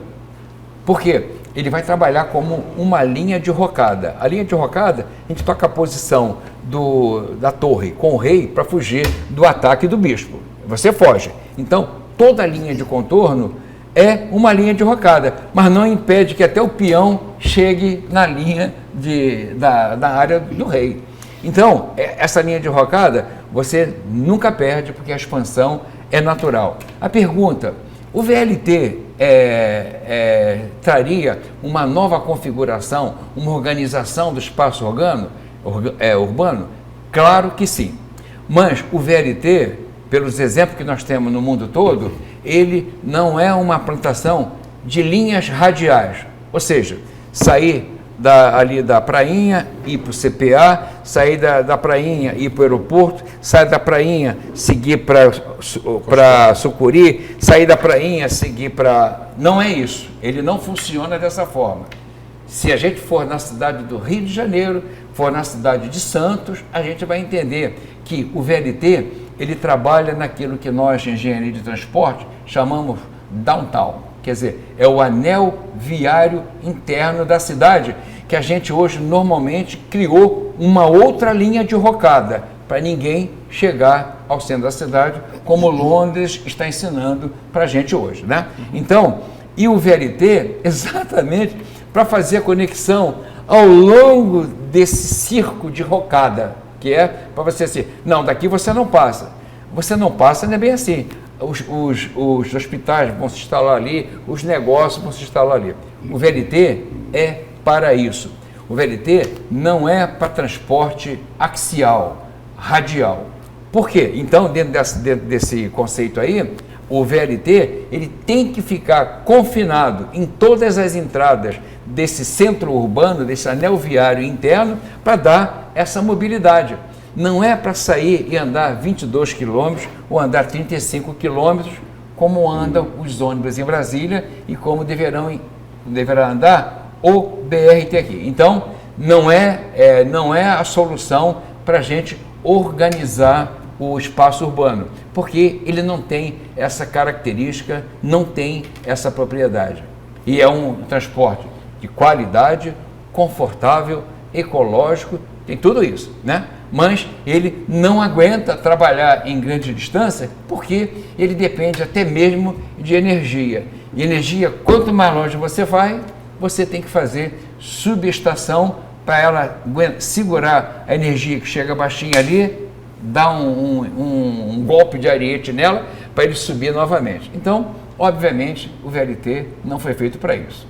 Por quê? Ele vai trabalhar como uma linha de rocada. A linha de rocada, a gente toca a posição da torre com o rei para fugir do ataque do bispo. Você foge. Então, toda a linha de contorno é uma linha de rocada, mas não impede que até o peão chegue na linha da área do rei. Então, essa linha de rocada, você nunca perde, porque a expansão é natural. A pergunta, o VLT traria uma nova configuração, uma organização do espaço urbano? Claro que sim. Mas o VLT, pelos exemplos que nós temos no mundo todo, ele não é uma plantação de linhas radiais, ou seja, sair ali da prainha, ir para o CPA, sair da prainha, ir para o aeroporto, sair da prainha, seguir para Sucuri, sair da prainha, seguir para... Não é isso, ele não funciona dessa forma. Se a gente for na cidade do Rio de Janeiro, for na cidade de Santos, a gente vai entender que o VLT ele trabalha naquilo que nós, de engenharia de transporte, chamamos downtown, quer dizer, é o anel viário interno da cidade, que a gente hoje normalmente criou uma outra linha de rocada, para ninguém chegar ao centro da cidade, como Londres está ensinando para a gente hoje, né? Então, e o VLT, exatamente para fazer a conexão ao longo desse circo de rocada, que é para você assim, não, daqui você não passa. Você não passa, não é bem assim. Os hospitais vão se instalar ali, os negócios vão se instalar ali. O VLT é para isso. O VLT não é para transporte axial, radial. Por quê? Então, dentro desse conceito aí, o VLT ele tem que ficar confinado em todas as entradas desse centro urbano, desse anel viário interno, para dar essa mobilidade. Não é para sair e andar 22 quilômetros ou andar 35 quilômetros, como andam os ônibus em Brasília e como deverá andar o BRT aqui. Então, não é a solução para a gente organizar o espaço urbano, porque ele não tem essa característica, não tem essa propriedade. E é um transporte de qualidade, confortável, ecológico, tem tudo isso, né? Mas ele não aguenta trabalhar em grande distância porque ele depende até mesmo de energia. E energia, quanto mais longe você vai, você tem que fazer subestação para ela segurar a energia que chega baixinha ali, dar um golpe de ariete nela para ele subir novamente. Então, obviamente, o VLT não foi feito para isso.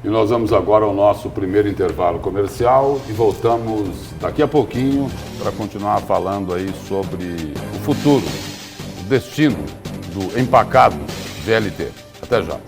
E nós vamos agora ao nosso primeiro intervalo comercial e voltamos daqui a pouquinho para continuar falando aí sobre o futuro, o destino do empacado VLT. Até já.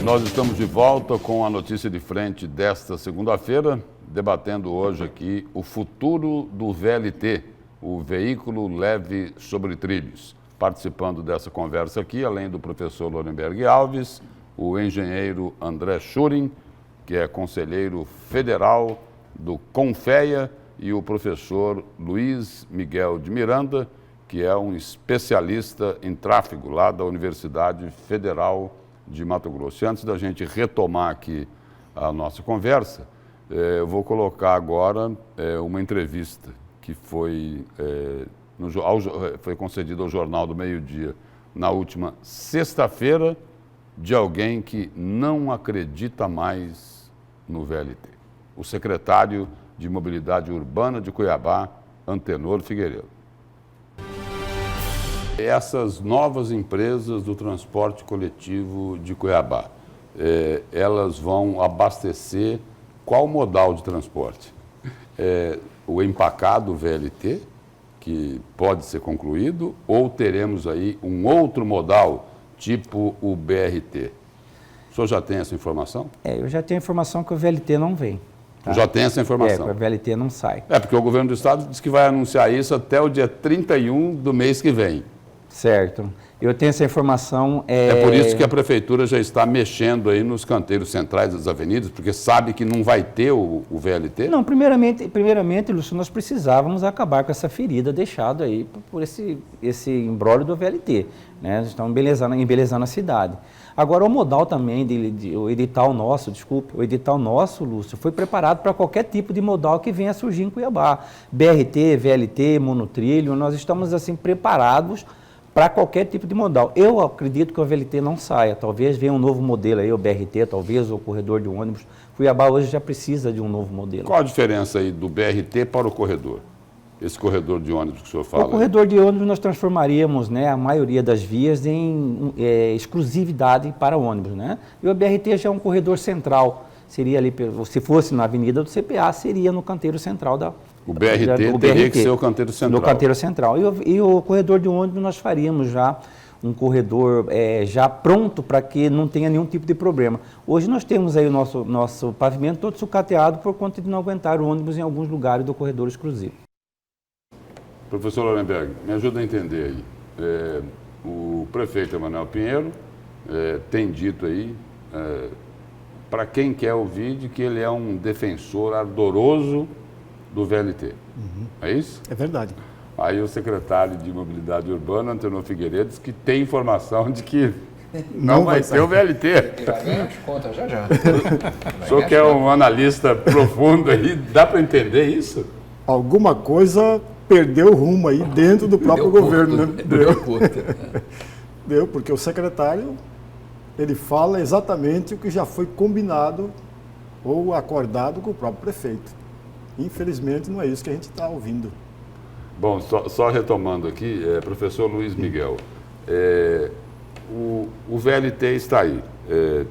Nós estamos de volta com a notícia de frente desta segunda-feira, debatendo hoje aqui o futuro do VLT, o veículo leve sobre trilhos. Participando dessa conversa aqui, além do professor Lorenberg Alves, o engenheiro André Schuring, que é conselheiro federal do CONFEA, e o professor Luiz Miguel de Miranda, que é um especialista em tráfego lá da Universidade Federal de Mato Grosso. E antes da gente retomar aqui a nossa conversa, eu vou colocar agora uma entrevista que foi concedida ao Jornal do Meio-Dia na última sexta-feira, de alguém que não acredita mais no VLT. O secretário de Mobilidade Urbana de Cuiabá, Antenor Figueiredo. Essas novas empresas do transporte coletivo de Cuiabá, elas vão abastecer qual modal de transporte? O empacado VLT, que pode ser concluído, ou teremos aí um outro modal, tipo o BRT? O senhor já tem essa informação?
Eu já tenho a informação que o VLT não vem. Tá?
Já tem essa informação?
O VLT não sai.
Porque o governo do estado diz que vai anunciar isso até o dia 31 do mês que vem.
Certo. Eu tenho essa informação.
É por isso que a prefeitura já está mexendo aí nos canteiros centrais das avenidas, porque sabe que não vai ter o VLT?
Não, primeiramente, Lúcio, nós precisávamos acabar com essa ferida deixada aí por esse imbróglio do VLT. Né? Nós estamos embelezando a cidade. Agora, o modal também, o edital nosso, Lúcio, foi preparado para qualquer tipo de modal que venha a surgir em Cuiabá. BRT, VLT, monotrilho, nós estamos assim preparados para qualquer tipo de modal. Eu acredito que o VLT não saia, talvez venha um novo modelo aí, o BRT, talvez, o corredor de ônibus. Cuiabá hoje já precisa de um novo modelo.
Qual a diferença aí do BRT para o corredor? Esse corredor de ônibus que o senhor fala?
O corredor de ônibus nós transformaríamos, né, a maioria das vias em exclusividade para ônibus, né? E o BRT já é um corredor central, seria ali, se fosse na avenida do CPA, seria no canteiro central da...
O BRT teria que ser o canteiro central.
No canteiro central. E o corredor de ônibus nós faríamos já um corredor já pronto para que não tenha nenhum tipo de problema. Hoje nós temos aí o nosso pavimento todo sucateado por conta de não aguentar o ônibus em alguns lugares do corredor exclusivo.
Professor Lorenberg, me ajuda a entender aí. O prefeito Emanuel Pinheiro tem dito aí, para quem quer ouvir, de que ele é um defensor ardoroso do VLT. É isso?
É verdade.
Aí o secretário de Mobilidade Urbana, Antenor Figueiredo, diz que tem informação de que não vai ter o VLT.
Conta já.
O senhor que é um analista profundo aí, dá para entender isso?
Alguma coisa perdeu o rumo aí dentro do próprio governo, né? Deu, porque o secretário, ele fala exatamente o que já foi combinado ou acordado com o próprio prefeito. Infelizmente, não é isso que a gente está ouvindo.
Bom, só retomando aqui, professor Luiz Miguel, o VLT está aí.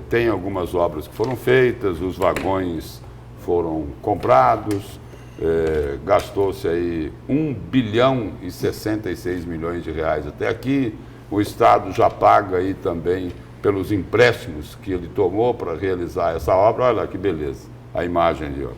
Tem algumas obras que foram feitas, os vagões foram comprados, gastou-se aí 1 bilhão e 66 milhões de reais até aqui. O Estado já paga aí também pelos empréstimos que ele tomou para realizar essa obra. Olha lá que beleza, a imagem ali, ó,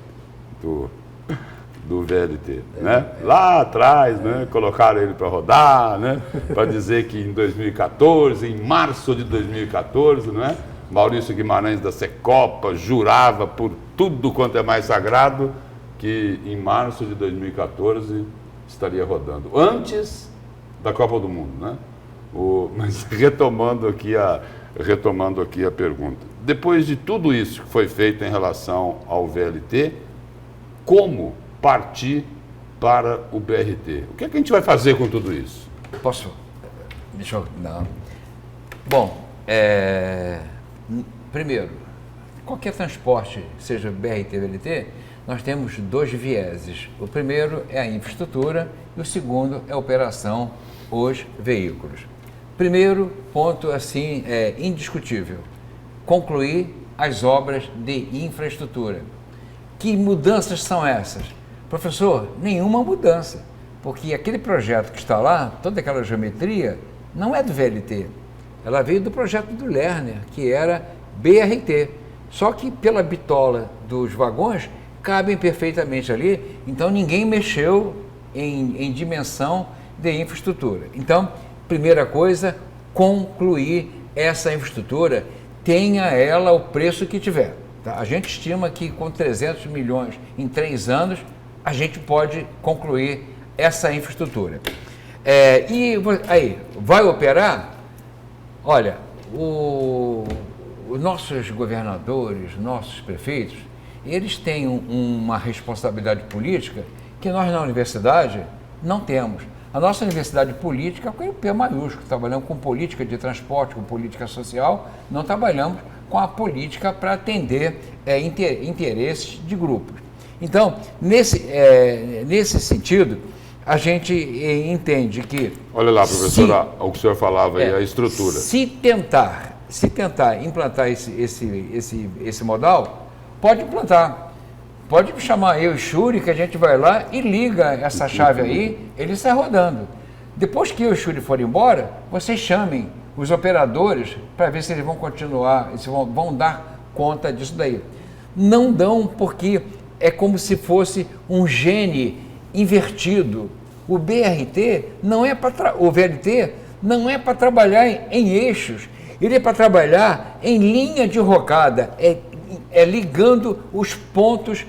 do VLT, né? Lá atrás, né? Colocaram ele para rodar, né? Para dizer que em 2014, em março de 2014, não é? Maurício Guimarães da Secopa jurava por tudo quanto é mais sagrado que em março de 2014 estaria rodando, antes da Copa do Mundo, né? Mas retomando aqui a pergunta, depois de tudo isso que foi feito em relação ao VLT, como partir para o BRT? O que é que a gente vai fazer com tudo isso?
Posso? Deixa eu... Não. Bom, primeiro, qualquer transporte, seja BRT ou VLT, nós temos dois vieses. O primeiro é a infraestrutura e o segundo é a operação, os veículos. Primeiro ponto, assim, é indiscutível, concluir as obras de infraestrutura. Que mudanças são essas? Professor, nenhuma mudança, porque aquele projeto que está lá, toda aquela geometria, não é do VLT. Ela veio do projeto do Lerner, que era BRT. Só que pela bitola dos vagões, cabem perfeitamente ali, então ninguém mexeu em dimensão de infraestrutura. Então, primeira coisa, concluir essa infraestrutura, tenha ela o preço que tiver. Tá? A gente estima que com 300 milhões em 3 anos, a gente pode concluir essa infraestrutura. E aí, vai operar? Olha, os nossos governadores, nossos prefeitos, eles têm uma responsabilidade política que nós na universidade não temos. A nossa universidade política é com P maiúsculo, trabalhamos com política de transporte, com política social, não trabalhamos com a política para atender interesses de grupos. Então, nesse sentido, a gente entende que... Olha lá,
professora, o que o senhor falava aí, a estrutura.
Se tentar implantar esse modal, pode implantar. Pode me chamar eu e Shuri, que a gente vai lá e liga essa chave aí, ele sai rodando. Depois que eu e Shuri forem embora, vocês chamem os operadores para ver se eles vão continuar, se vão dar conta disso daí. Não dão porque é como se fosse um gene invertido. O BRT não é para o VLT não é para trabalhar em eixos, ele é para trabalhar em linha de rocada, ligando os pontos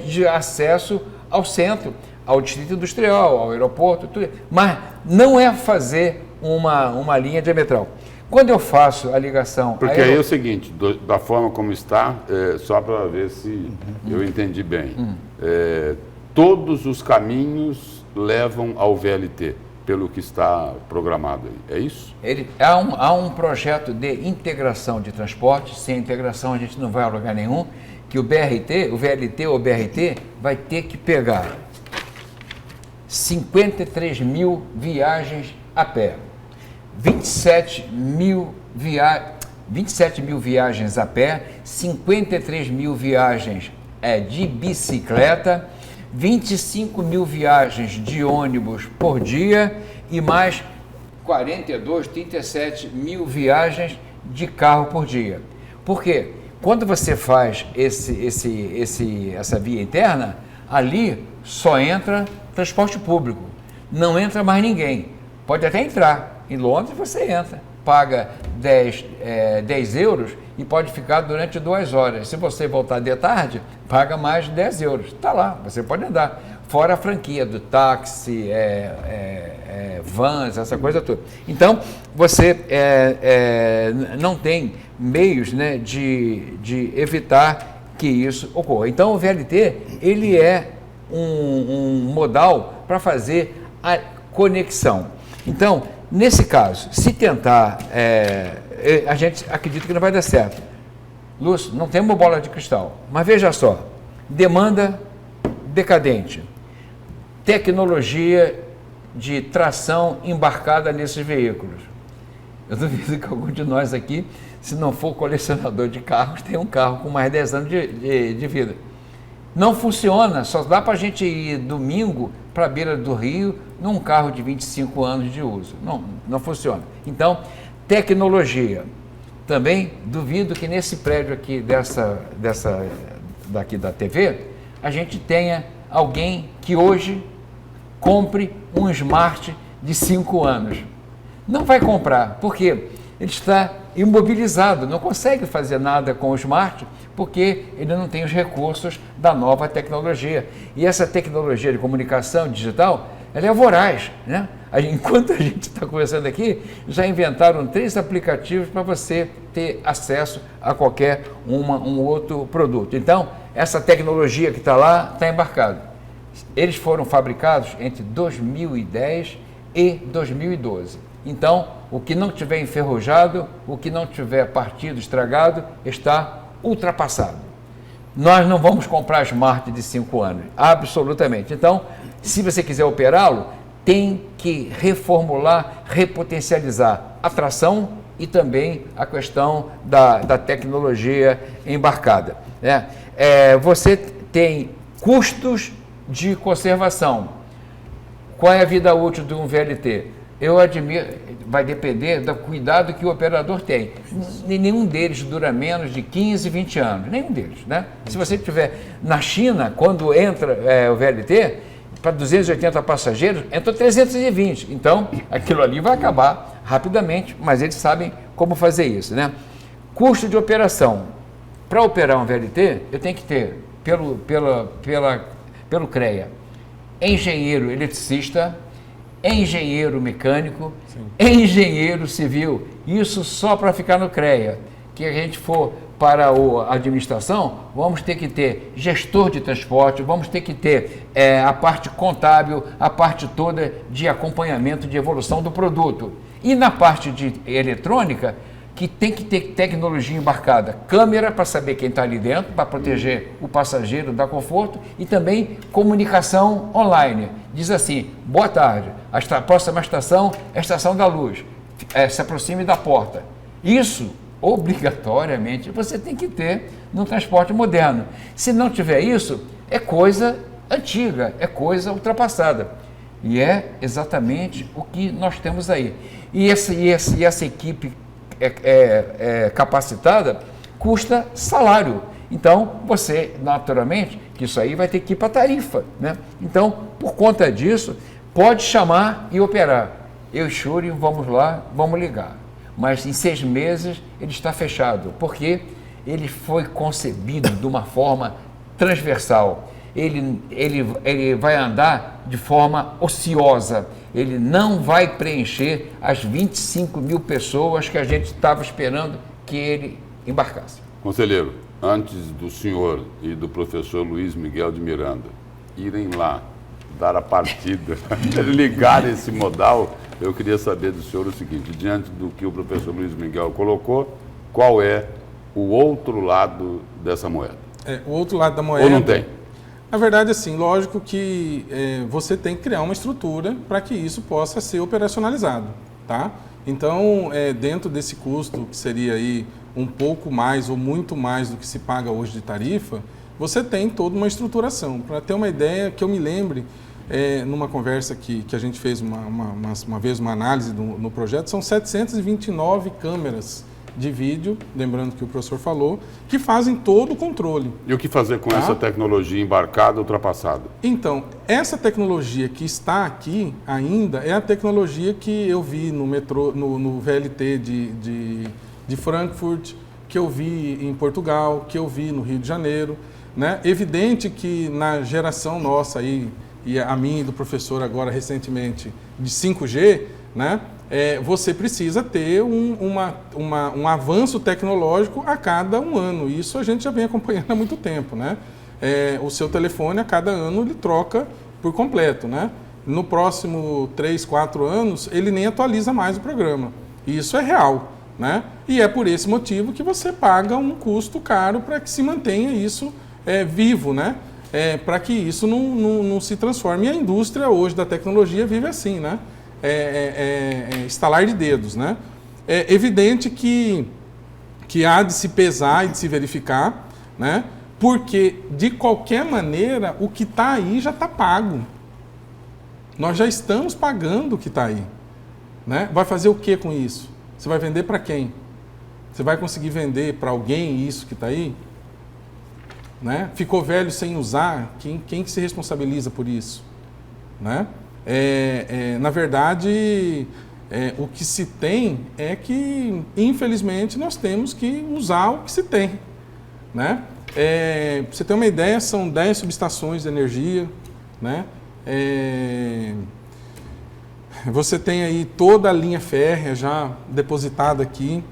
de acesso ao centro, ao distrito industrial, ao aeroporto, tudo, mas não é fazer uma linha diametral. Quando eu faço a ligação...
Porque aí é o seguinte, da forma como está, só para ver se eu entendi bem, todos os caminhos levam ao VLT, pelo que está programado aí, é isso?
Há um projeto de integração de transporte, sem integração a gente não vai a lugar nenhum, que o VLT ou BRT vai ter que pegar 53 mil viagens a pé, 27 mil viagens a pé, 53 mil viagens de bicicleta, 25 mil viagens de ônibus por dia e mais 42, 37 mil viagens de carro por dia. Por quê? Quando você faz essa via interna, ali só entra transporte público, não entra mais ninguém. Pode até entrar, em Londres você entra, paga 10 euros e pode ficar durante 2 horas. Se você voltar de tarde, paga mais 10 euros. Está lá, você pode andar. Fora a franquia do táxi, vans, essa coisa toda. Então, você não tem meios, né, de evitar que isso ocorra. Então, o VLT, ele é um modal para fazer a conexão. Então, nesse caso, se tentar, a gente acredita que não vai dar certo. Lúcio, não temos bola de cristal, mas veja só, demanda decadente, tecnologia de tração embarcada nesses veículos. Eu duvido que algum de nós aqui, se não for colecionador de carros, tenha um carro com mais de 10 anos de vida. Não funciona, só dá para a gente ir domingo para a beira do rio num carro de 25 anos de uso. Não funciona. Então, tecnologia. Também duvido que nesse prédio aqui daqui da TV, a gente tenha alguém que hoje compre um Smart de 5 anos. Não vai comprar, porque ele está imobilizado, não consegue fazer nada com o Smart, porque ele não tem os recursos da nova tecnologia. E essa tecnologia de comunicação digital, ela é voraz, né? Enquanto a gente está conversando aqui, já inventaram 3 aplicativos para você ter acesso a qualquer um outro produto. Então, essa tecnologia que está lá, está embarcada. Eles foram fabricados entre 2010 e 2012. Então, o que não tiver enferrujado, o que não tiver partido, estragado, está ultrapassado. Nós não vamos comprar Smart de 5 anos, absolutamente. Então, se você quiser operá-lo, tem que reformular, repotencializar a tração e também a questão da tecnologia embarcada. Você tem custos de conservação. Qual é a vida útil de um VLT? Eu admiro, vai depender do cuidado que o operador tem. Nenhum deles dura menos de 15, 20 anos. Nenhum deles, né? Se você estiver na China, quando entra o VLT, para 280 passageiros, entrou 320. Então, aquilo ali vai acabar rapidamente, mas eles sabem como fazer isso, né? Custo de operação. Para operar um VLT, eu tenho que ter, pelo CREA, engenheiro eletricista, engenheiro mecânico, engenheiro civil. Isso só para ficar no CREA. Que a gente for para a administração, vamos ter que ter gestor de transporte, vamos ter que ter a parte contábil, a parte toda de acompanhamento de evolução do produto. E na parte de eletrônica, que tem que ter tecnologia embarcada, câmera para saber quem está ali dentro, para proteger o passageiro, dar conforto, e também comunicação online. Diz assim, boa tarde, a próxima estação é a Estação da Luz, se aproxime da porta. Isso, obrigatoriamente, você tem que ter no transporte moderno. Se não tiver isso, é coisa antiga, é coisa ultrapassada. E é exatamente o que nós temos aí. E essa equipe capacitada custa salário. Então, você, naturalmente, que isso aí vai ter que ir para tarifa, né? Então, por conta disso, pode chamar e operar. Eu e Shuri, vamos lá, vamos ligar. Mas em 6 meses ele está fechado, porque ele foi concebido de uma forma transversal. Ele vai andar de forma ociosa, ele não vai preencher as 25 mil pessoas que a gente estava esperando que ele embarcasse.
Conselheiro, antes do senhor e do professor Luiz Miguel de Miranda irem lá dar a partida, ligar esse modal, eu queria saber do senhor o seguinte, diante do que o professor Luiz Miguel colocou, qual é o outro lado dessa moeda?
O outro lado da moeda...
Ou não tem?
Na verdade, assim, lógico que você tem que criar uma estrutura para que isso possa ser operacionalizado, tá? Então, dentro desse custo, que seria aí um pouco mais ou muito mais do que se paga hoje de tarifa, você tem toda uma estruturação. Para ter uma ideia, que eu me lembre, numa conversa que a gente fez uma vez uma análise no projeto, são 729 câmeras de vídeo, lembrando que o professor falou, que fazem todo o controle.
E o que fazer com essa tecnologia embarcada, ultrapassada?
Então, essa tecnologia que está aqui ainda é a tecnologia que eu vi no metrô, no VLT de Frankfurt, que eu vi em Portugal, que eu vi no Rio de Janeiro, né? Evidente que na geração nossa aí, e a minha e do professor agora recentemente, de 5G, né? Você precisa ter um avanço tecnológico a cada um ano. Isso a gente já vem acompanhando há muito tempo, né? O seu telefone, a cada ano, ele troca por completo, né? No próximo 3, 4 anos, ele nem atualiza mais o programa. E isso é real, né? E é por esse motivo que você paga um custo caro para que se mantenha isso vivo, né? Para que isso não se transforme. E a indústria hoje da tecnologia vive assim, né? Estalar de dedos, né? É evidente que há de se pesar e de se verificar, né? Porque, de qualquer maneira, o que está aí já está pago. Nós já estamos pagando o que está aí, né? Vai fazer o que com isso? Você vai vender para quem? Você vai conseguir vender para alguém isso que está aí? Né? Ficou velho sem usar? Quem que se responsabiliza por isso? Né? Na verdade, o que se tem é que, infelizmente, nós temos que usar o que se tem. Né? Pra você ter uma ideia, são 10 subestações de energia. Né? Você tem aí toda a linha férrea já depositada aqui.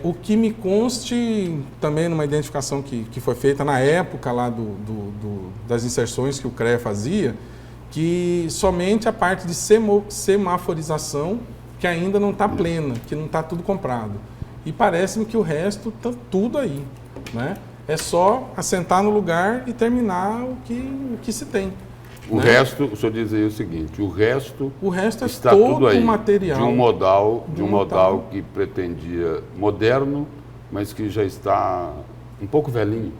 O que me conste, também numa identificação que foi feita na época lá das inserções que o CREA fazia, que somente a parte de semaforização que ainda não está plena, que não está tudo comprado. E parece-me que o resto está tudo aí, né? É só assentar no lugar e terminar o que se tem.
O resto, o senhor diz aí o seguinte, o resto está
todo
tudo aí,
material
de um modal que pretendia moderno, mas que já está um pouco velhinho.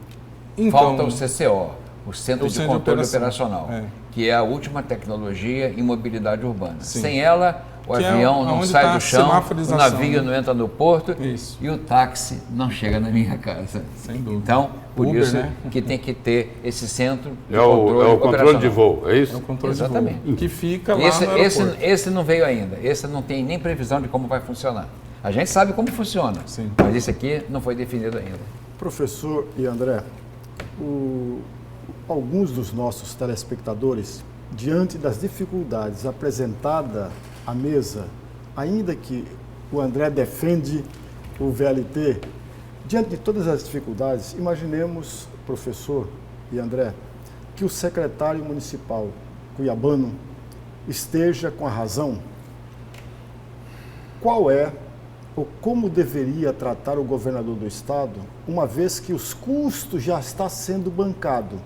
Então, falta o CCO, o Centro de Controle Operacional, que é a última tecnologia em mobilidade urbana. Sim. Sem ela, o avião não sai do chão, o navio não entra no porto e o táxi não chega na minha casa.
Sem dúvida.
Então, por
Uber,
isso
né?
que tem que ter esse centro de
controle o controle de voo, é isso?
É o controle
Exatamente.
de voo, que fica lá no aeroporto.
Esse não veio ainda, esse não tem nem previsão de como vai funcionar. A gente sabe como funciona, mas esse aqui não foi definido ainda.
Professor e André, alguns dos nossos telespectadores, diante das dificuldades apresentadas à mesa, ainda que o André defende o VLT, diante de todas as dificuldades, imaginemos, professor e André, que o secretário municipal cuiabano esteja com a razão. Qual é ou como deveria tratar o governador do estado, uma vez que os custos já estão sendo bancados?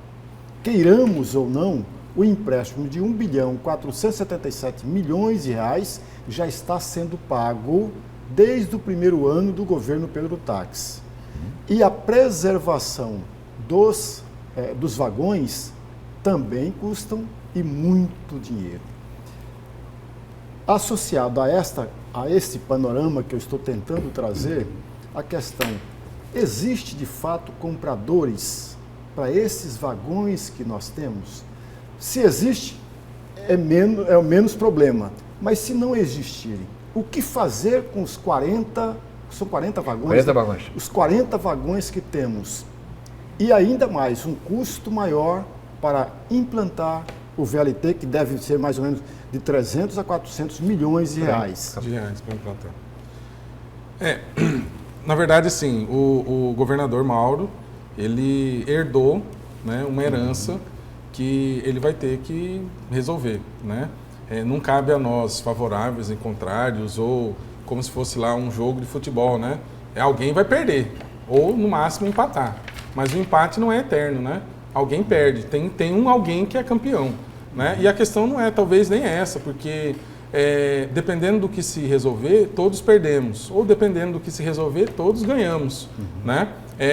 Queiramos ou não, o empréstimo de 1.477 bilhões de reais já está sendo pago desde o primeiro ano do governo Pedro Táxi. E a preservação dos vagões também custam e muito dinheiro. Associado a este panorama que eu estou tentando trazer, a questão, existe de fato compradores para esses vagões que nós temos? Se existe, é o menos problema. Mas se não existirem, o que fazer com os 40, são 40 vagões?
40 vagões.
Os 40 vagões que temos. E ainda mais, um custo maior para implantar o VLT, que deve ser mais ou menos de 300 a 400 milhões de reais.
De reais para implantar. Na verdade, sim, o governador Mauro, ele herdou, né, uma herança que ele vai ter que resolver, né? Não cabe a nós favoráveis e contrários, ou como se fosse lá um jogo de futebol, né? Alguém vai perder, ou no máximo empatar. Mas o empate não é eterno, né? Alguém perde, tem alguém que é campeão, né? E a questão não é talvez nem essa, porque dependendo do que se resolver, todos perdemos, ou dependendo do que se resolver, todos ganhamos, né?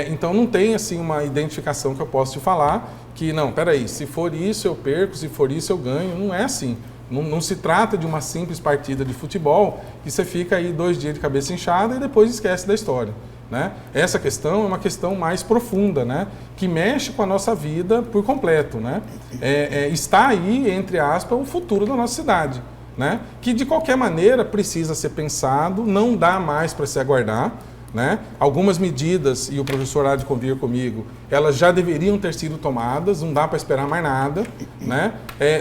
Então não tem assim uma identificação que eu posso te falar que, não, peraí, se for isso eu perco, se for isso eu ganho. Não é assim. Não se trata de uma simples partida de futebol que você fica aí 2 dias de cabeça inchada e depois esquece da história, né? Essa questão é uma questão mais profunda, né? Que mexe com a nossa vida por completo, né? Está aí, entre aspas, o futuro da nossa cidade, né? Que de qualquer maneira precisa ser pensado, não dá mais para se aguardar, né? Algumas medidas, e o professor há de convir comigo, elas já deveriam ter sido tomadas, não dá para esperar mais nada, né?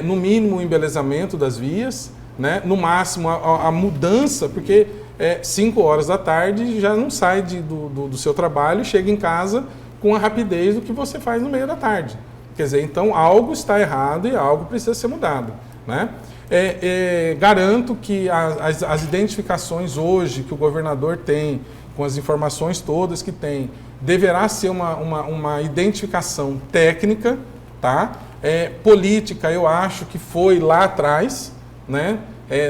No mínimo o embelezamento das vias, né? No máximo a mudança, porque 5 horas da tarde já não sai do seu trabalho e chega em casa com a rapidez do que você faz no meio da tarde. Quer dizer, então algo está errado e algo precisa ser mudado, né? Garanto que as identificações hoje que o governador tem, com as informações todas que tem, deverá ser uma identificação técnica, tá? Política, eu acho que foi lá atrás, né?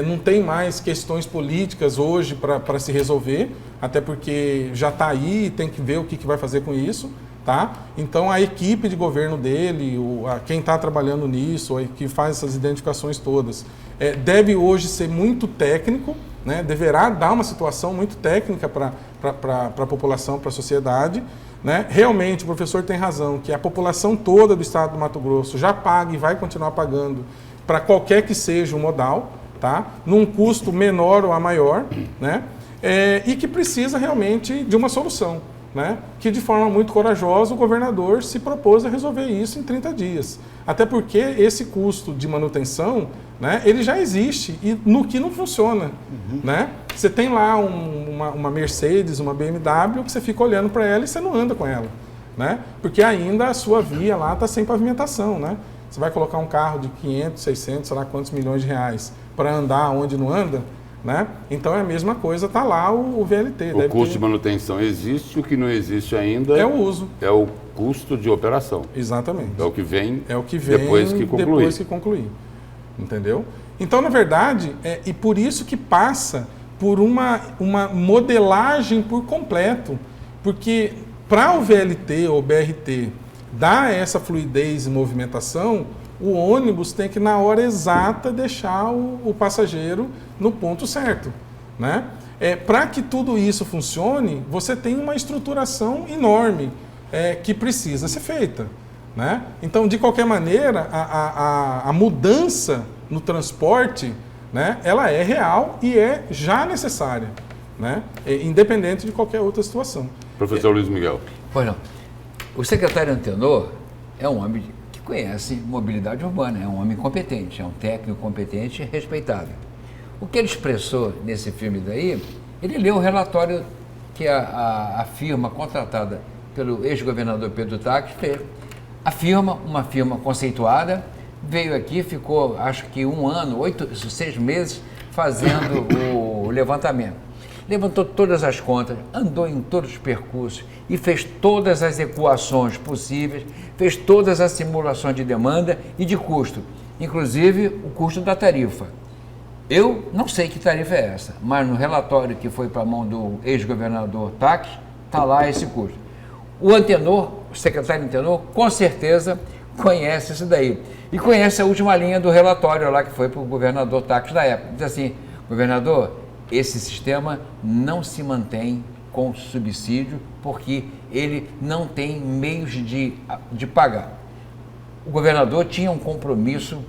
Não tem mais questões políticas hoje para se resolver, até porque já está aí, tem que ver o que vai fazer com isso, tá? Então a equipe de governo dele, quem está trabalhando nisso, que faz essas identificações todas, deve hoje ser muito técnico, né? Deverá dar uma situação muito técnica para a população, para a sociedade, né? Realmente o professor tem razão, que a população toda do estado do Mato Grosso já paga e vai continuar pagando para qualquer que seja o modal, tá? Num custo menor ou a maior, né? E que precisa realmente de uma solução, né? Que de forma muito corajosa o governador se propôs a resolver isso em 30 dias. Até porque esse custo de manutenção, né, ele já existe e no que não funciona, né? Você tem lá uma Mercedes, uma BMW, que você fica olhando para ela e você não anda com ela, né? Porque ainda a sua via lá está sem pavimentação, né? Você vai colocar um carro de 500, 600, sei lá quantos milhões de reais para andar onde não anda, né? Então é a mesma coisa, está lá o VLT.
O custo de manutenção existe, o que não existe ainda
é o uso.
É o custo de operação.
Exatamente.
É o que vem,
depois que concluir. Entendeu? Então, na verdade, e por isso que passa por uma modelagem por completo, porque para o VLT ou BRT dar essa fluidez e movimentação, o ônibus tem que, na hora exata, deixar o passageiro no ponto certo, né? Para que tudo isso funcione, você tem uma estruturação enorme que precisa ser feita, né? Então, de qualquer maneira, a mudança no transporte, né, ela é real e é já necessária, né? Independente de qualquer outra situação.
Professor Luiz Miguel.
Pois não. O secretário Antenor é um homem que conhece mobilidade urbana, é um homem competente, é um técnico competente e respeitável. O que ele expressou nesse filme daí, ele leu o relatório que a firma contratada pelo ex-governador Pedro Taques fez. A firma, uma firma conceituada, veio aqui, ficou acho que 1 ano, 6 meses fazendo o levantamento. Levantou todas as contas, andou em todos os percursos e fez todas as equações possíveis, fez todas as simulações de demanda e de custo, inclusive o custo da tarifa. Eu não sei que tarifa é essa, mas no relatório que foi para a mão do ex-governador Taques, está lá esse custo. O Antenor, o secretário Antenor, com certeza conhece isso daí. E conhece a última linha do relatório lá que foi para o governador Taques da época. Diz assim, governador, esse sistema não se mantém com subsídio porque ele não tem meios de pagar. O governador tinha um compromisso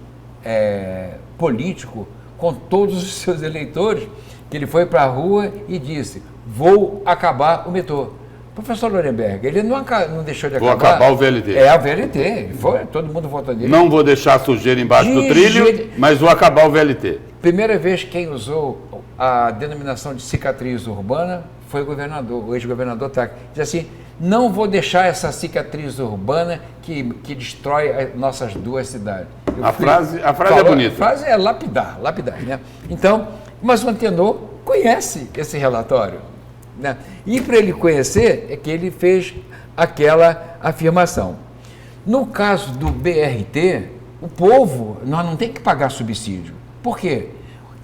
político com todos os seus eleitores, que ele foi para a rua e disse, vou acabar o metrô. Professor Lorenberg, ele não deixou de acabar.
Vou acabar o VLT.
É, o VLT. Todo mundo votou nele.
Não vou deixar sujeira embaixo do trilho, mas vou acabar o VLT.
Primeira vez quem usou a denominação de cicatriz urbana foi o ex-governador Taques. Diz assim, não vou deixar essa cicatriz urbana que destrói as nossas 2 cidades. A frase é bonita. A frase é lapidar, né? Então, mas o Antenor conhece esse relatório, né? E para ele conhecer é que ele fez aquela afirmação. No caso do BRT, o povo, nós não tem que pagar subsídio. Por quê?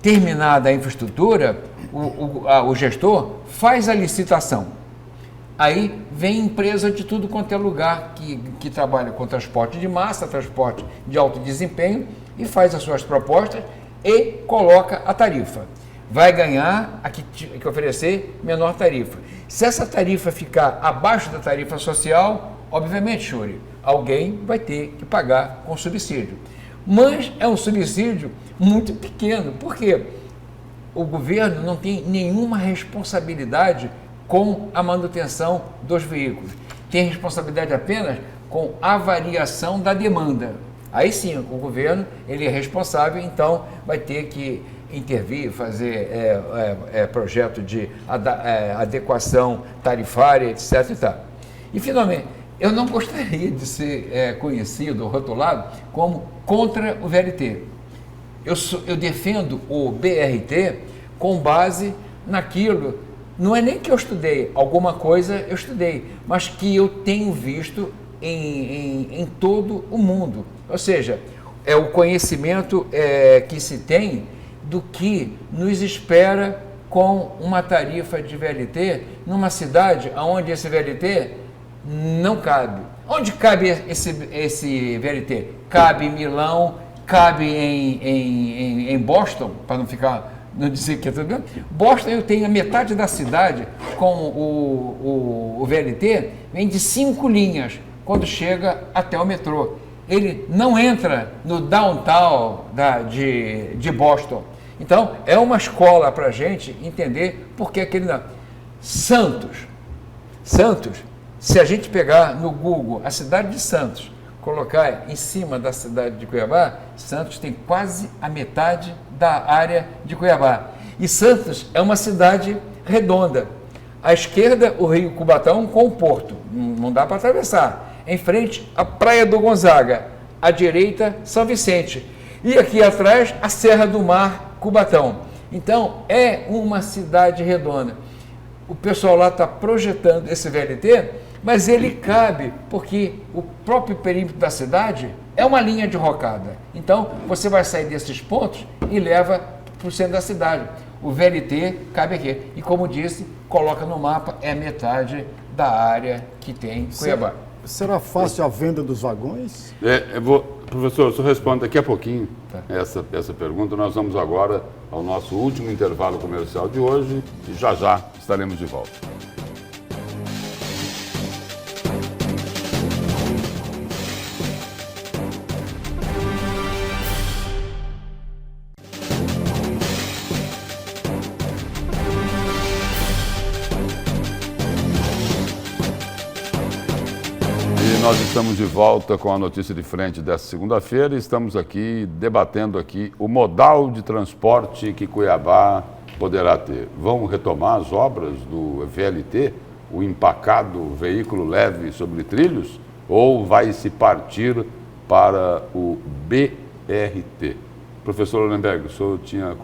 Terminada a infraestrutura, o gestor faz a licitação. Aí vem empresa de tudo quanto é lugar que trabalha com transporte de massa, transporte de alto desempenho, e faz as suas propostas e coloca a tarifa. Vai ganhar a que oferecer menor tarifa. Se essa tarifa ficar abaixo da tarifa social, obviamente, Churi, alguém vai ter que pagar com subsídio. Mas é um subsídio muito pequeno, porque o governo não tem nenhuma responsabilidade com a manutenção dos veículos. Tem responsabilidade apenas com a variação da demanda. Aí sim, o governo ele é responsável, então vai ter que intervir, fazer projeto de adequação tarifária, etc. E tal. E, finalmente, eu não gostaria de ser conhecido, rotulado, como contra o VLT. Eu defendo o BRT com base naquilo. Não é nem que eu estudei, alguma coisa eu estudei, mas que eu tenho visto em todo o mundo. Ou seja, é o conhecimento que se tem do que nos espera com uma tarifa de VLT numa cidade onde esse VLT não cabe. Onde cabe esse VLT? Cabe em Milão, cabe em Boston, para não dizer que é tudo bem. Boston, eu tenho a metade da cidade com o VLT, vem de 5 linhas quando chega até o metrô. Ele não entra no downtown de Boston. Então, é uma escola para a gente entender por que aquele não. Santos, se a gente pegar no Google a cidade de Santos, colocar em cima da cidade de Cuiabá, Santos tem quase a metade da área de Cuiabá. E Santos é uma cidade redonda. À esquerda, o Rio Cubatão com o Porto. Não dá para atravessar. Em frente, a Praia do Gonzaga. À direita, São Vicente. E aqui atrás, a Serra do Mar, Cubatão. Então, é uma cidade redonda. O pessoal lá está projetando esse VLT, mas ele cabe, porque o próprio perímetro da cidade é uma linha de rocada. Então, você vai sair desses pontos e leva para o centro da cidade. O VLT cabe aqui. E, como disse, coloca no mapa, é metade da área que tem Cuiabá.
Será fácil a venda dos vagões?
Professor, o senhor responde daqui a pouquinho essa pergunta. Nós vamos agora ao nosso último intervalo comercial de hoje e já estaremos de volta. Nós estamos de volta com a notícia de frente desta segunda-feira e estamos aqui debatendo o modal de transporte que Cuiabá poderá ter. Vão retomar as obras do VLT, o empacado veículo leve sobre trilhos, ou vai se partir para o BRT? Professor Hollenberg, o senhor tinha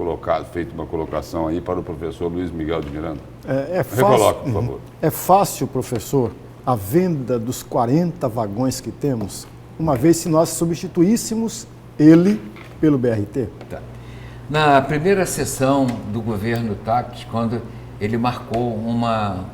feito uma colocação aí para o professor Luiz Miguel de Miranda.
Recoloque,
por favor.
É fácil, professor, a venda dos 40 vagões que temos, uma vez se nós substituíssemos ele pelo BRT?
Tá. Na primeira sessão do governo Tacti, quando ele marcou uma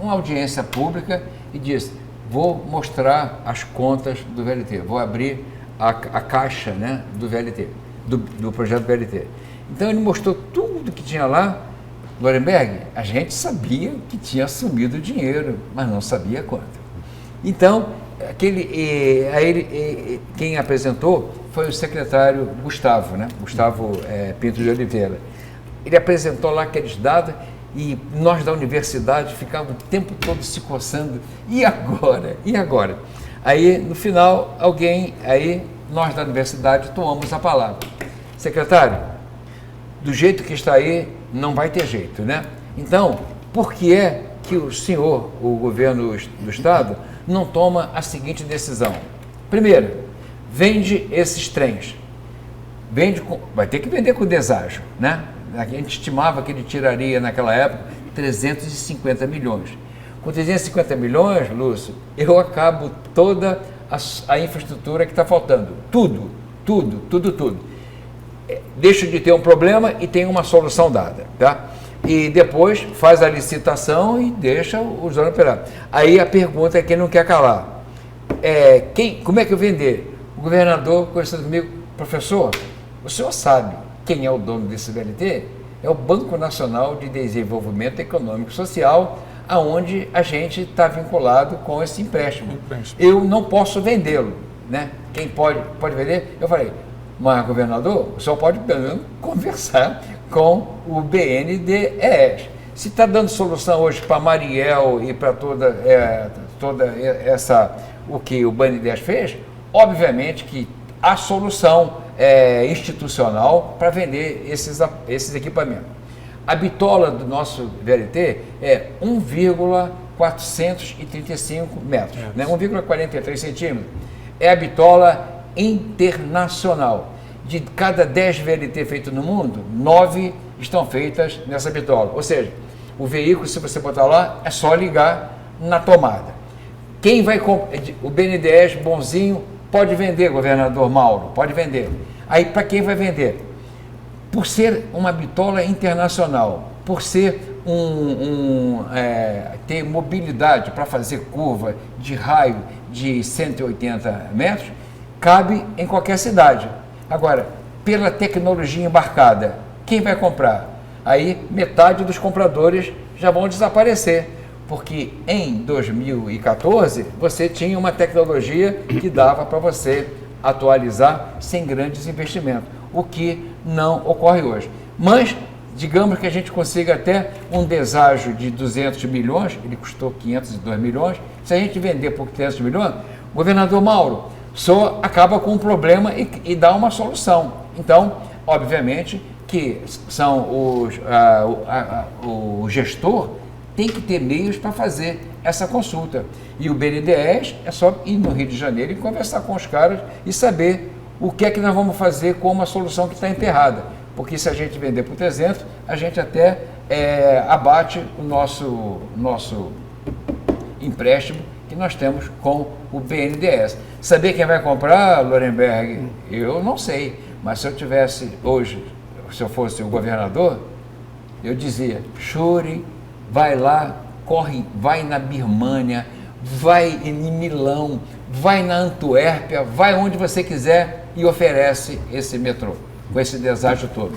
audiência pública e disse, vou mostrar as contas do VLT, vou abrir a caixa, né, do VLT, do projeto VLT. Então ele mostrou tudo que tinha lá. Hollenberg, a gente sabia que tinha subido o dinheiro, mas não sabia quanto. Então, quem apresentou foi o secretário Gustavo, né? Gustavo Pinto de Oliveira. Ele apresentou lá aqueles dados e nós da universidade ficávamos o tempo todo se coçando. E agora? E agora? Aí, no final, nós da universidade tomamos a palavra. Secretário, do jeito que está aí, não vai ter jeito, né? Então, por que é que o senhor, o governo do Estado, não toma a seguinte decisão? Primeiro, vende esses trens. Vai ter que vender com deságio, né? A gente estimava que ele tiraria, naquela época, 350 milhões. Com 350 milhões, Lúcio, eu acabo toda a infraestrutura que está faltando. Tudo. Deixo de ter um problema e tenho uma solução dada, tá? e depois faz a licitação e deixa o usuário operar. Aí a pergunta é quem não quer calar. Como é que eu vender? O governador conversando comigo, professor, o senhor sabe quem é o dono desse VLT? É o Banco Nacional de Desenvolvimento Econômico e Social, aonde a gente está vinculado com esse empréstimo. Eu não posso vendê-lo, né? Quem pode vender? Eu falei, mas governador, o senhor pode pelo menos conversar com o BNDES. Se está dando solução hoje para Mariel e para toda essa, o que o BNDES fez, obviamente que há solução institucional para vender esses equipamentos. A bitola do nosso VLT é 1,435 metros, né? 1,43 centímetros. É a bitola internacional. De cada 10 VLT feitos no mundo, 9 estão feitas nessa bitola. Ou seja, o veículo, se você botar lá, é só ligar na tomada. Quem vai comprar? O BNDES bonzinho pode vender, governador Mauro, pode vender. Aí, para quem vai vender? Por ser uma bitola internacional, por ser ter mobilidade para fazer curva de raio de 180 metros, cabe em qualquer cidade. Agora, pela tecnologia embarcada, quem vai comprar? Aí metade dos compradores já vão desaparecer, porque em 2014 você tinha uma tecnologia que dava para você atualizar sem grandes investimentos, o que não ocorre hoje. Mas, digamos que a gente consiga até um deságio de 200 milhões, ele custou 502 milhões, se a gente vender por 500 milhões, governador Mauro, só acaba com um problema e dá uma solução. Então, obviamente, que são o gestor tem que ter meios para fazer essa consulta. E o BNDES é só ir no Rio de Janeiro e conversar com os caras e saber o que é que nós vamos fazer com uma solução que está enterrada. Porque se a gente vender por 300, a gente até abate o nosso empréstimo que nós temos com o BNDES. Saber quem vai comprar, Lorenberg, eu não sei. Mas se eu tivesse hoje, se eu fosse o governador, eu dizia, Shuri, vai lá, corre, vai na Birmânia, vai em Milão, vai na Antuérpia, vai onde você quiser e oferece esse metrô, com esse deságio todo.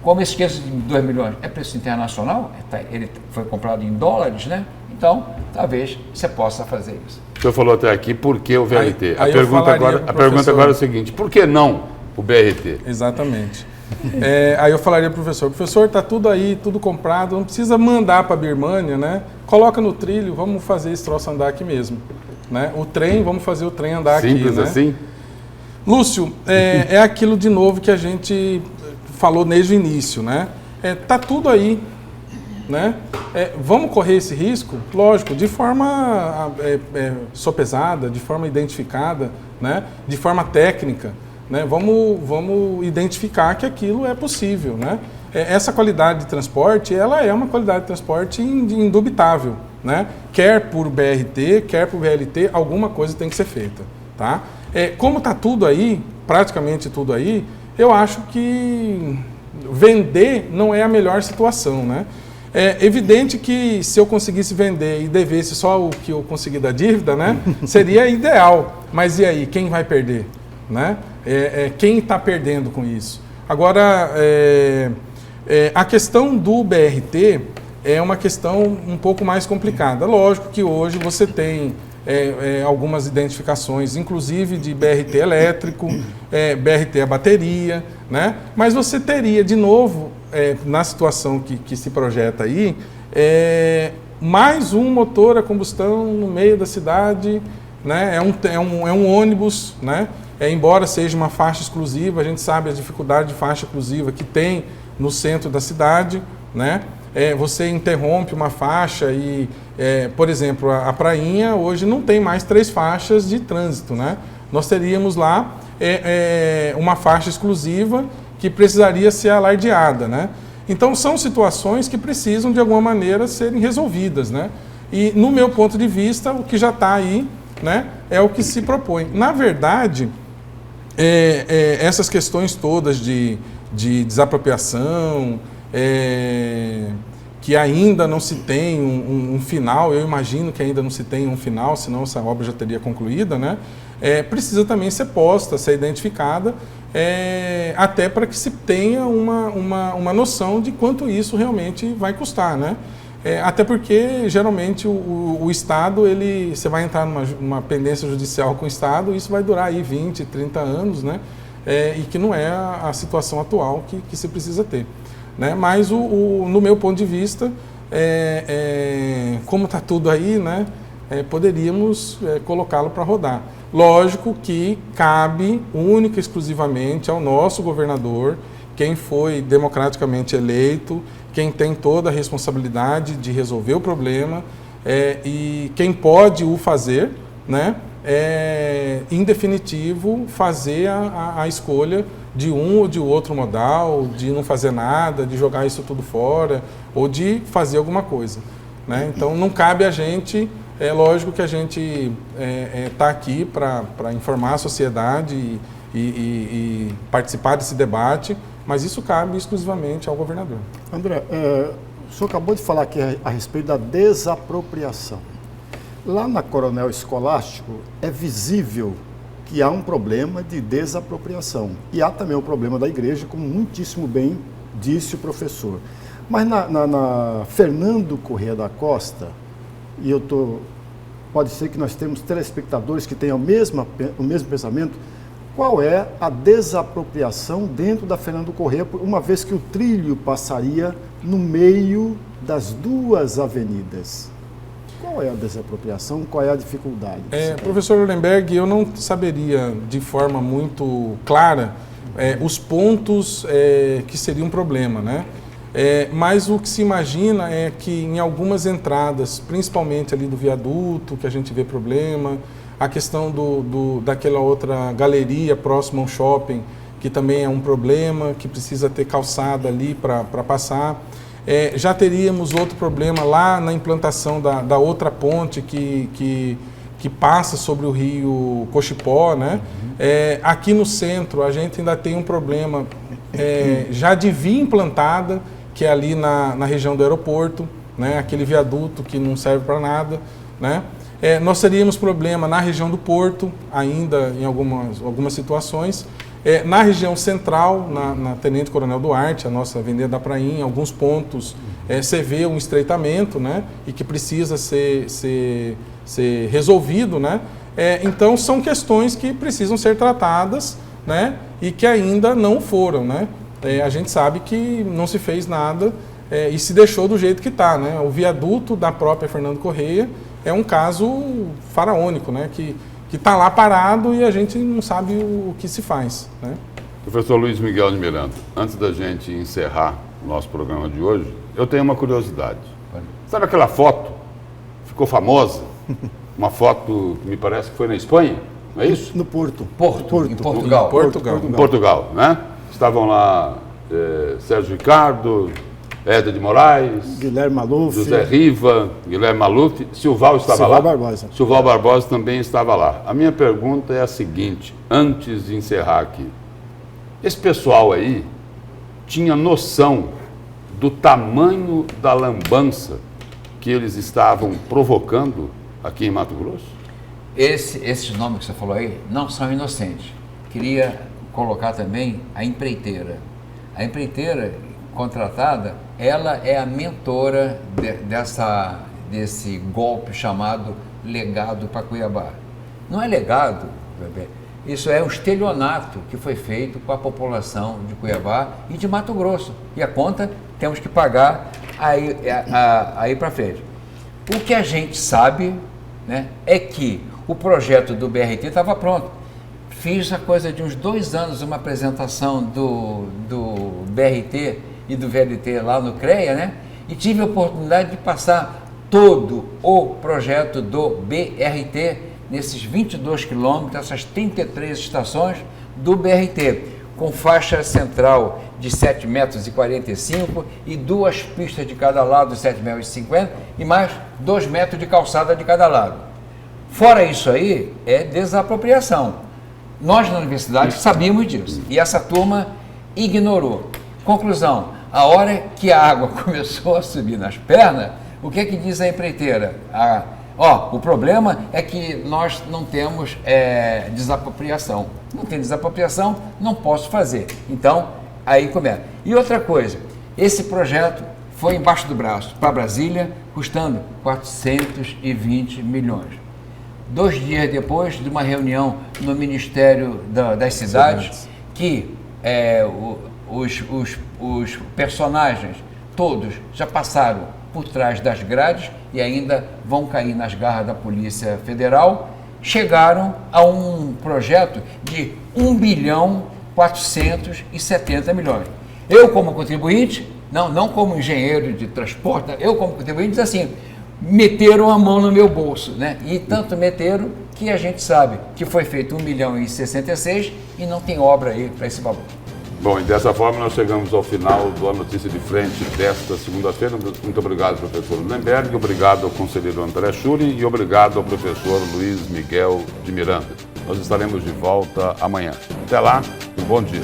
Como esse preço de 2 milhões é preço internacional, ele foi comprado em dólares, né? Então, talvez você possa fazer isso.
O senhor falou até aqui, por que o VLT? A pergunta agora é a seguinte, por que não o BRT?
Exatamente. Aí eu falaria para o professor, está tudo aí, tudo comprado, não precisa mandar para a Birmânia, né? Coloca no trilho, vamos fazer esse troço andar aqui mesmo. Né? O trem, vamos fazer o trem andar aqui.
Simples assim?
Lúcio, é aquilo de novo que a gente falou desde o início, né? Tá tudo aí, né? Vamos correr esse risco? Lógico, de forma sopesada, de forma identificada, né? De forma técnica, né? Vamos identificar que aquilo é possível, né? Essa qualidade de transporte, ela é uma qualidade de transporte indubitável, né? Quer por BRT, quer por VLT, alguma coisa tem que ser feita, tá? Como está tudo aí, praticamente tudo aí, eu acho que vender não é a melhor situação, né? É evidente que se eu conseguisse vender e devesse só o que eu consegui da dívida, né? Seria ideal, mas e aí, quem vai perder, né? Quem está perdendo com isso? Agora, a questão do BRT é uma questão um pouco mais complicada. Lógico que hoje você tem algumas identificações, inclusive de BRT elétrico, BRT a bateria, né? Mas você teria, de novo, na situação que se projeta aí, mais um motor a combustão no meio da cidade, né? É um ônibus, né? Embora seja uma faixa exclusiva, a gente sabe a dificuldade de faixa exclusiva que tem no centro da cidade, né? Você interrompe uma faixa e, por exemplo, a Prainha hoje não tem mais 3 faixas de trânsito, né? Nós teríamos lá uma faixa exclusiva que precisaria ser alardeada, né? Então são situações que precisam de alguma maneira serem resolvidas, né? E no meu ponto de vista, o que já está aí, né, é o que se propõe. Na verdade, essas questões todas de desapropriação, que ainda não se tem um final, eu imagino que ainda não se tem um final, senão essa obra já teria concluída, né? Precisa também ser posta, ser identificada, até para que se tenha uma noção de quanto isso realmente vai custar, né? Até porque, geralmente, o Estado, você vai entrar numa pendência judicial com o Estado, isso vai durar aí 20, 30 anos, né? E que não é a situação atual que se precisa ter, né? Mas, no meu ponto de vista, como está tudo aí, né? Poderíamos colocá-lo para rodar. Lógico que cabe única e exclusivamente ao nosso governador, quem foi democraticamente eleito, quem tem toda a responsabilidade de resolver o problema e quem pode o fazer, né? Em definitivo, fazer a escolha de um ou de outro modal, de não fazer nada, de jogar isso tudo fora ou de fazer alguma coisa, né? Então, não cabe a gente. É lógico que a gente está aqui para informar a sociedade e participar desse debate, mas isso cabe exclusivamente ao governador.
André, o senhor acabou de falar aqui a respeito da desapropriação. Lá na Coronel Escolástico é visível que há um problema de desapropriação e há também o problema da igreja, como muitíssimo bem disse o professor. Mas na Fernando Corrêa da Costa, e pode ser que nós temos telespectadores que tenham o mesmo pensamento, qual é a desapropriação dentro da Fernando Corrêa, uma vez que o trilho passaria no meio das duas avenidas? Qual é a desapropriação? Qual é a dificuldade?
Professor Uhlenberg, eu não saberia de forma muito clara os pontos que seriam um problema, né? Mas o que se imagina é que em algumas entradas, principalmente ali do viaduto, que a gente vê problema, a questão daquela outra galeria próxima ao shopping, que também é um problema, que precisa ter calçada ali para passar. Já teríamos outro problema lá na implantação da outra ponte que passa sobre o rio Cochipó, né? Aqui no centro a gente ainda tem um problema já de via implantada, que é ali na região do aeroporto, né? Aquele viaduto que não serve para nada, né? Nós teríamos problema na região do Porto, ainda em algumas situações. Na região central, na Tenente Coronel Duarte, a nossa Avenida da Prainha, em alguns pontos você vê um estreitamento, né? E que precisa ser resolvido, né? Então são questões que precisam ser tratadas, né? E que ainda não foram, né? A gente sabe que não se fez nada e se deixou do jeito que está, né? O viaduto da própria Fernando Corrêa é um caso faraônico, né? Que está lá parado e a gente não sabe o que se faz, né?
Professor Luiz Miguel de Miranda, antes da gente encerrar o nosso programa de hoje, eu tenho uma curiosidade. Sabe aquela foto? Ficou famosa? Uma foto que me parece que foi na Espanha, não é isso?
No Porto.
Em Portugal.
Em Portugal, né? Estavam lá Sérgio Ricardo, Éder de Moraes,
Guilherme Maluf,
José Riva, Guilherme Maluf, Silval estava lá?
Barbosa.
Silval Barbosa também estava lá. A minha pergunta é a seguinte, antes de encerrar aqui. Esse pessoal aí tinha noção do tamanho da lambança que eles estavam provocando aqui em Mato Grosso?
Esses nomes que você falou aí não são inocentes. Queria colocar também a empreiteira. A empreiteira contratada, ela é a mentora desse golpe chamado legado para Cuiabá. Não é legado, bebê. Isso é um estelionato que foi feito com a população de Cuiabá e de Mato Grosso. E a conta temos que pagar aí para frente. O que a gente sabe, né, é que o projeto do BRT estava pronto. Fiz a coisa de uns 2 anos uma apresentação do BRT e do VLT lá no CREA, né? E tive a oportunidade de passar todo o projeto do BRT nesses 22 quilômetros, essas 33 estações do BRT, com faixa central de 7,45 metros e 2 pistas de cada lado, 7,50 metros, e mais 2 metros de calçada de cada lado. Fora isso aí, é desapropriação. Nós na universidade sabíamos disso e essa turma ignorou. Conclusão, A hora que a água começou a subir nas pernas, o que diz a empreiteira? O problema é que nós não temos desapropriação. Não tem desapropriação, não posso fazer. Então, aí começa. E outra coisa, esse projeto foi embaixo do braço para Brasília, custando 420 milhões. 2 dias depois de uma reunião no Ministério das Cidades, que os personagens todos já passaram por trás das grades e ainda vão cair nas garras da Polícia Federal, chegaram a um projeto de 1.470 milhões. Eu, como contribuinte, não como engenheiro de transporte, eu como contribuinte, diz assim, meteram a mão no meu bolso, né? E tanto meteram que a gente sabe que foi feito 1.066 e não tem obra aí para esse valor.
Bom, e dessa forma nós chegamos ao final do A Notícia de Frente desta segunda-feira. Muito obrigado, professor Lemberg, obrigado ao conselheiro André Schuri e obrigado ao professor Luiz Miguel de Miranda. Nós estaremos de volta amanhã. Até lá, um bom dia.